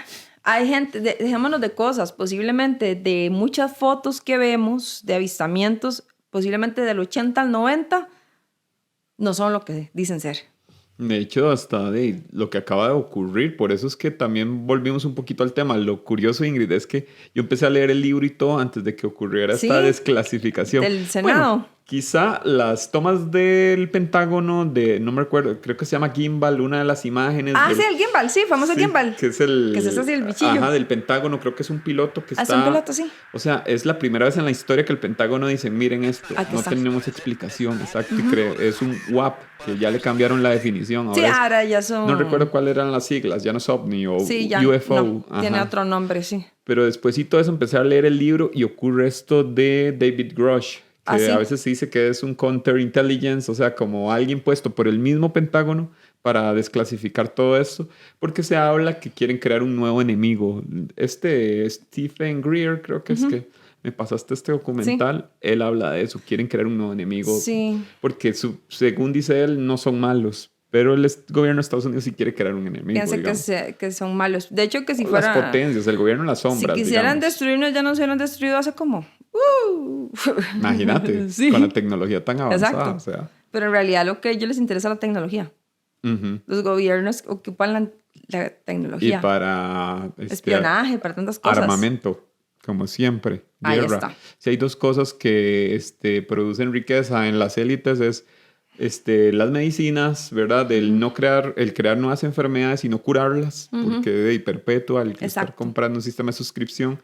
Hay gente, dejémonos de cosas, posiblemente de muchas fotos que vemos de avistamientos, posiblemente del 80 al 90, no son lo que dicen ser. De hecho, hasta de lo que acaba de ocurrir, por eso es que también volvimos un poquito al tema. Lo curioso, Ingrid, es que yo empecé a leer el libro y todo antes de que ocurriera esta desclasificación. Del Senado. Bueno, quizá las tomas del Pentágono no me recuerdo, creo que se llama Gimbal, una de las imágenes. Sí, el Gimbal, sí, famoso Gimbal. Que es el... Que es así el bichillo. Ajá, del Pentágono, creo que es un piloto que está... Es un piloto, sí. O sea, es la primera vez en la historia que el Pentágono dice, miren esto, Aquí no está. tenemos explicación, exacto, es un WAP, que ya le cambiaron la definición. Ahora sí, ahora ya son... No recuerdo cuáles eran las siglas, ya no es OVNI o ya, UFO. No, tiene otro nombre, sí. Pero despuesito de eso empecé a leer el libro y ocurre esto de David Grush, que ¿sí? A veces se dice que es un counterintelligence, o sea, como alguien puesto por el mismo Pentágono para desclasificar todo esto, porque se habla que quieren crear un nuevo enemigo. Stephen Greer, creo que es que me pasaste este documental, él habla de eso, quieren crear un nuevo enemigo, porque según dice él, no son malos, pero el gobierno de Estados Unidos sí quiere crear un enemigo. Piensa que son malos. De hecho, que si fuera... Las potencias, el gobierno en las sombras, si quisieran digamos. Destruirnos, ya nos hubieran destruido hace como... Imagínate, con la tecnología tan avanzada. Exacto. O sea. Pero en realidad lo que a ellos les interesa es la tecnología. Los gobiernos ocupan la tecnología. Y para... espionaje, para tantas cosas. Armamento, como siempre. Ahí guerra. está. Si hay dos cosas que producen riqueza en las élites es las medicinas, ¿verdad? El crear nuevas enfermedades y no curarlas, porque de perpetua, el estar comprando un sistema de suscripción,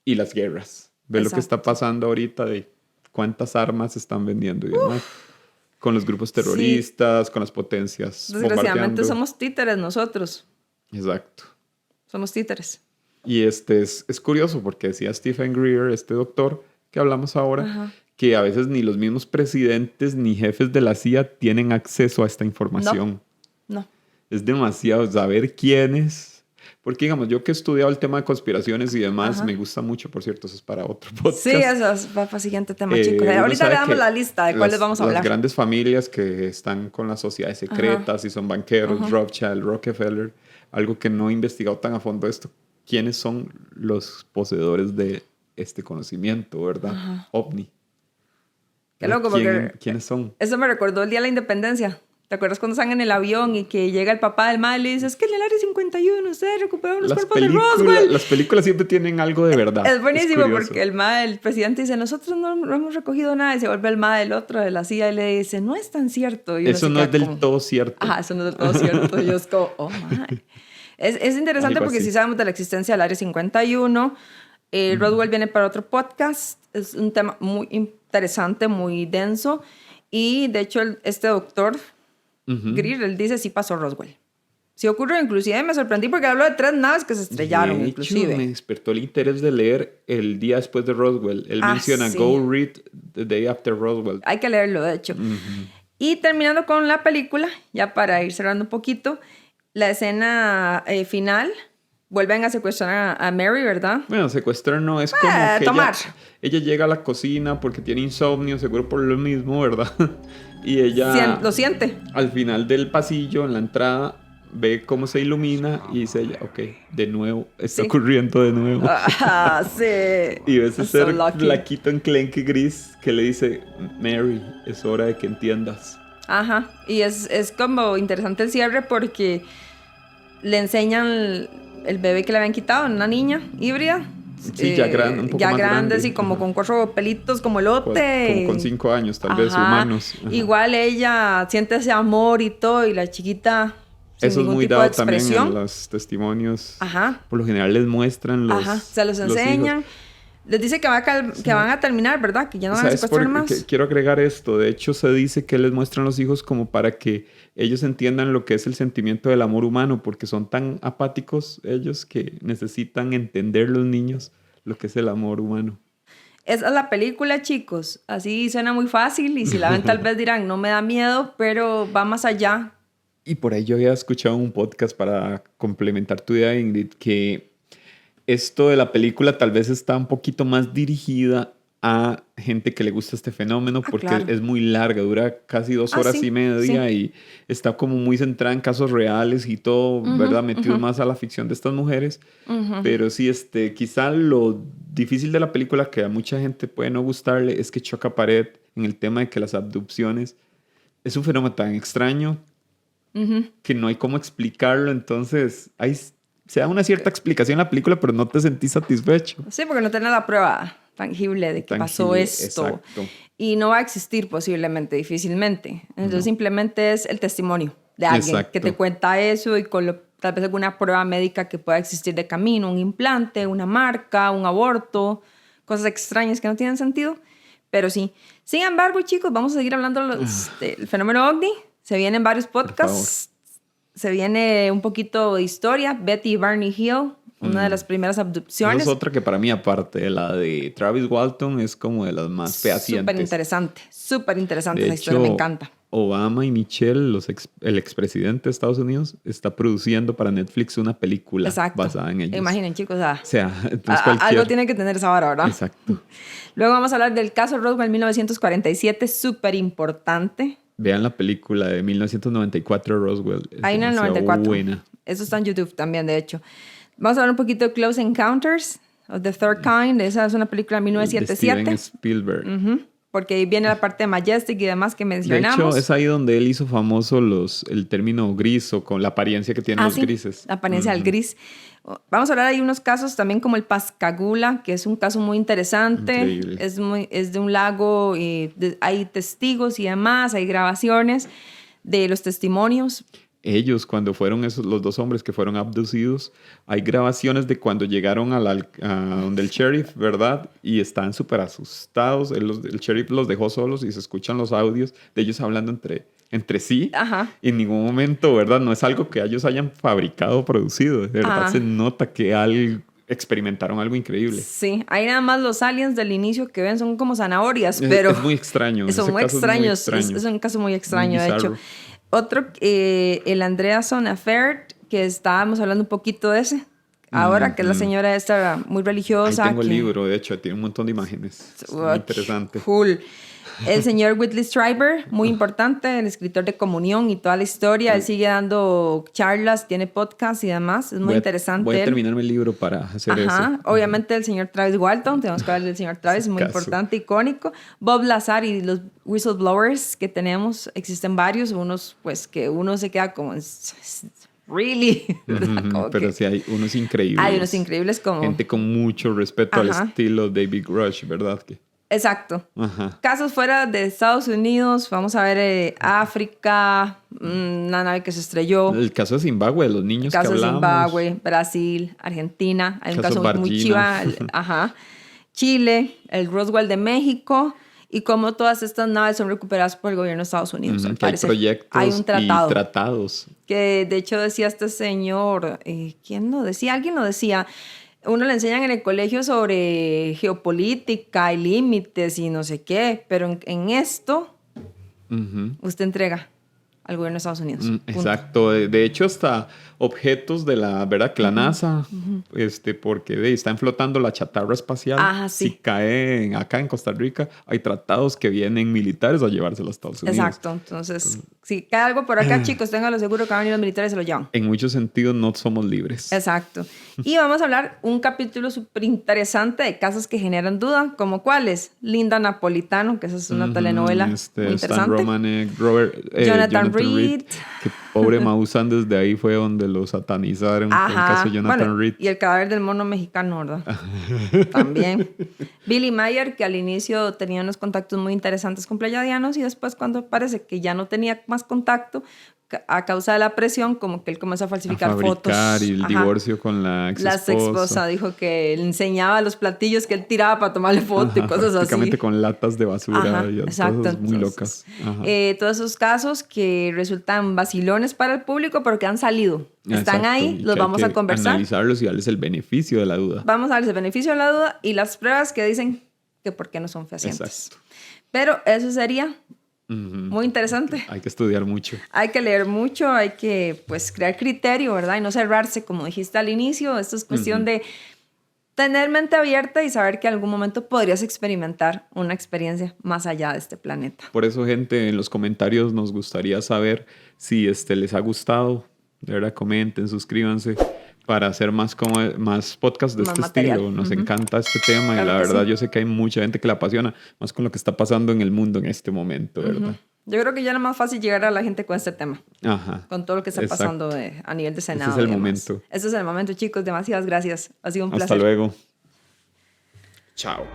y las guerras. Ve lo que está pasando ahorita de cuántas armas están vendiendo y demás. Con los grupos terroristas, con las potencias. Desgraciadamente somos títeres nosotros. Exacto. Somos títeres. Y es curioso porque decía Stephen Greer, este doctor que hablamos ahora, que a veces ni los mismos presidentes ni jefes de la CIA tienen acceso a esta información. No. Es demasiado saber quiénes. Porque, digamos, yo que he estudiado el tema de conspiraciones y demás, me gusta mucho, por cierto, eso es para otro podcast. Sí, eso va para el siguiente tema, chicos. Ahorita le damos la lista de cuáles vamos a hablar. Las grandes familias que están con las sociedades secretas y son banqueros, Rothschild, Rockefeller, algo que no he investigado tan a fondo esto. ¿Quiénes son los poseedores de este conocimiento, verdad? OVNI. Qué loco, porque... ¿Quiénes son? Eso me recordó el Día de la Independencia. ¿Te acuerdas cuando están en el avión y que llega el papá del mae y le dice, es que en el área 51 ustedes recuperaron los cuerpos de Roswell? Las películas siempre tienen algo de verdad. Es buenísimo porque el presidente dice, nosotros no hemos recogido nada, y se vuelve el mae del otro de la CIA y le dice, no es tan cierto. Y eso no es del todo cierto. Ajá, eso no es del todo cierto. Y yo es como, oh my. Es interesante porque sí sabemos de la existencia del área 51. Roswell viene para otro podcast. Es un tema muy interesante, muy denso. Y de hecho este doctor... Greer, él dice sí pasó Roswell. Sí ocurrió, inclusive me sorprendí porque habló de 3 naves que se estrellaron. De hecho, inclusive me despertó el interés de leer el día después de Roswell. Él menciona Go read the day after Roswell. Hay que leerlo, de hecho. Y terminando con la película, ya para ir cerrando un poquito, la escena final, vuelven a secuestrar a Mary, ¿verdad? Bueno, secuestrar no, es como que ella llega a la cocina porque tiene insomnio, seguro por lo mismo, ¿verdad? Y ella... lo siente. Al final del pasillo, en la entrada, ve cómo se ilumina y dice ella, ok, de nuevo, está ocurriendo de nuevo. Sí. Y ves ese flaquito enclenque gris que le dice, Mary, es hora de que entiendas. Ajá, y es como interesante el cierre porque le enseñan el bebé que le habían quitado, una niña híbrida, Sí, ya un poco ya más grandes grande. y como con 4 pelitos como elote. Como con 5 años, tal vez, humanos. Ajá. Igual ella siente ese amor y todo, y la chiquita sin eso es ningún muy tipo de dado también expresión. en los testimonios. Por lo general les muestran se los enseñan. Hijos. Les dice que van a terminar, ¿verdad? Que ya no van a secuestrar más. Quiero agregar esto. De hecho, se dice que les muestran los hijos como para que ellos entiendan lo que es el sentimiento del amor humano, porque son tan apáticos ellos que necesitan entender los niños lo que es el amor humano. Esa es la película, chicos. Así suena muy fácil y si la ven tal vez dirán, no me da miedo, pero va más allá. Y por ahí yo había escuchado un podcast para complementar tu idea, Ingrid, que esto de la película tal vez está un poquito más dirigida a gente que le gusta este fenómeno porque es muy larga, dura casi 2 horas y media y está como muy centrada en casos reales y todo, ¿verdad? Metido más a la ficción de estas mujeres. Pero sí, quizá lo difícil de la película que a mucha gente puede no gustarle es que choca pared en el tema de que las abducciones es un fenómeno tan extraño que no hay cómo explicarlo, entonces se da una cierta explicación en la película, pero no te sentís satisfecho. Sí, porque no tenés la prueba tangible de que pasó esto. Exacto. Y no va a existir posiblemente, difícilmente. Entonces simplemente es el testimonio de alguien que te cuenta eso y con tal vez alguna prueba médica que pueda existir de camino, un implante, una marca, un aborto, cosas extrañas que no tienen sentido, pero sí. Sin embargo, chicos, vamos a seguir hablando del fenómeno OVNI. Se vienen varios podcasts. Se viene un poquito de historia. Betty y Barney Hill, una de las primeras abducciones. Esa es otra que para mí, aparte de la de Travis Walton, es como de las más fehacientes. Súper interesante esa historia, me encanta. Obama y Michelle, el expresidente de Estados Unidos, está produciendo para Netflix una película basada en ellos. Imaginen, chicos, algo tiene que tener esa vara, ¿verdad? Exacto. Luego vamos a hablar del caso Roswell 1947, súper importante. Vean la película de 1994, Roswell. Hay una en el 94. Buena. Eso está en YouTube también, de hecho. Vamos a hablar un poquito de Close Encounters of the Third Kind. Esa es una película de 1977. De Steven Spielberg. Porque ahí viene la parte de Majestic y demás que mencionamos. De hecho, es ahí donde él hizo famoso el término gris o con la apariencia que tienen los grises. La apariencia del gris. Vamos a hablar ahí unos casos también como el Pascagoula, que es un caso muy interesante. Increíble. Es de un lago y hay testigos y demás, hay grabaciones de los testimonios. Ellos, cuando fueron los 2 hombres que fueron abducidos, hay grabaciones de cuando llegaron a donde el sheriff, ¿verdad? Y están súper asustados. El sheriff los dejó solos y se escuchan los audios de ellos hablando entre sí. Y en ningún momento, ¿verdad? No es algo que ellos hayan fabricado o producido. De verdad se nota que experimentaron algo increíble. Sí, ahí nada más los aliens del inicio que ven son como zanahorias, pero... Es muy extraño. Son muy extraños. Es un caso muy extraño, de hecho. Otro, el Andreasson Affair, que estábamos hablando un poquito de ese. Ahora, que es la señora esta muy religiosa. Ahí tengo el libro, de hecho, tiene un montón de imágenes. Es muy interesante. Cool. El señor Whitley Strieber, muy importante, el escritor de Comunión y toda la historia. Él sigue dando charlas, tiene podcast y demás. Es muy interesante. Voy a terminarme el libro para hacer eso. Obviamente el señor Travis Walton, tenemos que hablar del señor Travis, muy importante, icónico. Bob Lazar y los whistleblowers que tenemos, existen varios, unos pues que uno se queda como... Really. Pero sí hay unos increíbles. Hay unos increíbles como... Gente con mucho respeto al estilo David Grush, ¿verdad? Exacto. Casos fuera de Estados Unidos, vamos a ver África, una nave que se estrelló. El caso de Zimbabue, los niños que hablamos. Caso de Zimbabue, Brasil, Argentina. Hay un caso muy chiva. Chile, el Roswell de México. Y como todas estas naves son recuperadas por el gobierno de Estados Unidos. Hay proyectos hay un tratado, y tratados. Que de hecho decía este señor, ¿quién lo decía? Alguien lo decía. Uno le enseñan en el colegio sobre geopolítica y límites y no sé qué, pero en esto usted entrega al gobierno de Estados Unidos. Exacto. De hecho, hasta objetos de la, ¿verdad? Que la NASA, porque están flotando la chatarra espacial. Si cae acá en Costa Rica, hay tratados que vienen militares a llevárselo a Estados Unidos. Exacto. Entonces, si cae algo por acá, chicos, ténganlo seguro que van a venir los militares y se lo llevan. En muchos sentidos no somos libres. Exacto. Y vamos a hablar un capítulo súper interesante de casos que generan duda, como cuáles. Linda Napolitano, que esa es una telenovela muy interesante. Stan Romanek, Jonathan Reed. Que pobre Maussan, desde ahí fue donde lo satanizaron con el caso de Jonathan Reed. Y el cadáver del mono mexicano, ¿verdad? También. Billy Mayer, que al inicio tenía unos contactos muy interesantes con pleyadianos y después cuando parece que ya no tenía más contacto, a causa de la presión, como que él comenzó a falsificar fotos. Y el divorcio con la ex esposa. Dijo que le enseñaba los platillos que él tiraba para tomarle foto y cosas así. Prácticamente con latas de basura y exacto, cosas muy locas. Todos esos casos que resultan vacilones para el público, pero que han salido. Están ahí, los vamos a conversar. Analizarlos y darles el beneficio de la duda. Vamos a darles el beneficio de la duda y las pruebas que dicen que por qué no son fehacientes. Exacto. Pero eso sería... muy interesante. Hay que estudiar mucho. Hay que leer mucho, hay que pues crear criterio, ¿verdad? Y no cerrarse, como dijiste al inicio. Esto es cuestión de tener mente abierta y saber que en algún momento podrías experimentar una experiencia más allá de este planeta. Por eso, gente, en los comentarios nos gustaría saber si les ha gustado. De verdad, comenten, suscríbanse para hacer más podcasts de este material. estilo. Nos encanta este tema y la verdad yo sé que hay mucha gente que le apasiona, más con lo que está pasando en el mundo en este momento, ¿verdad? Yo creo que ya era más fácil llegar a la gente con este tema. Con todo lo que está pasando a nivel de Senado. Este es el momento. Este es el momento, chicos. Demasiadas gracias. Ha sido un placer. Hasta luego. Chao.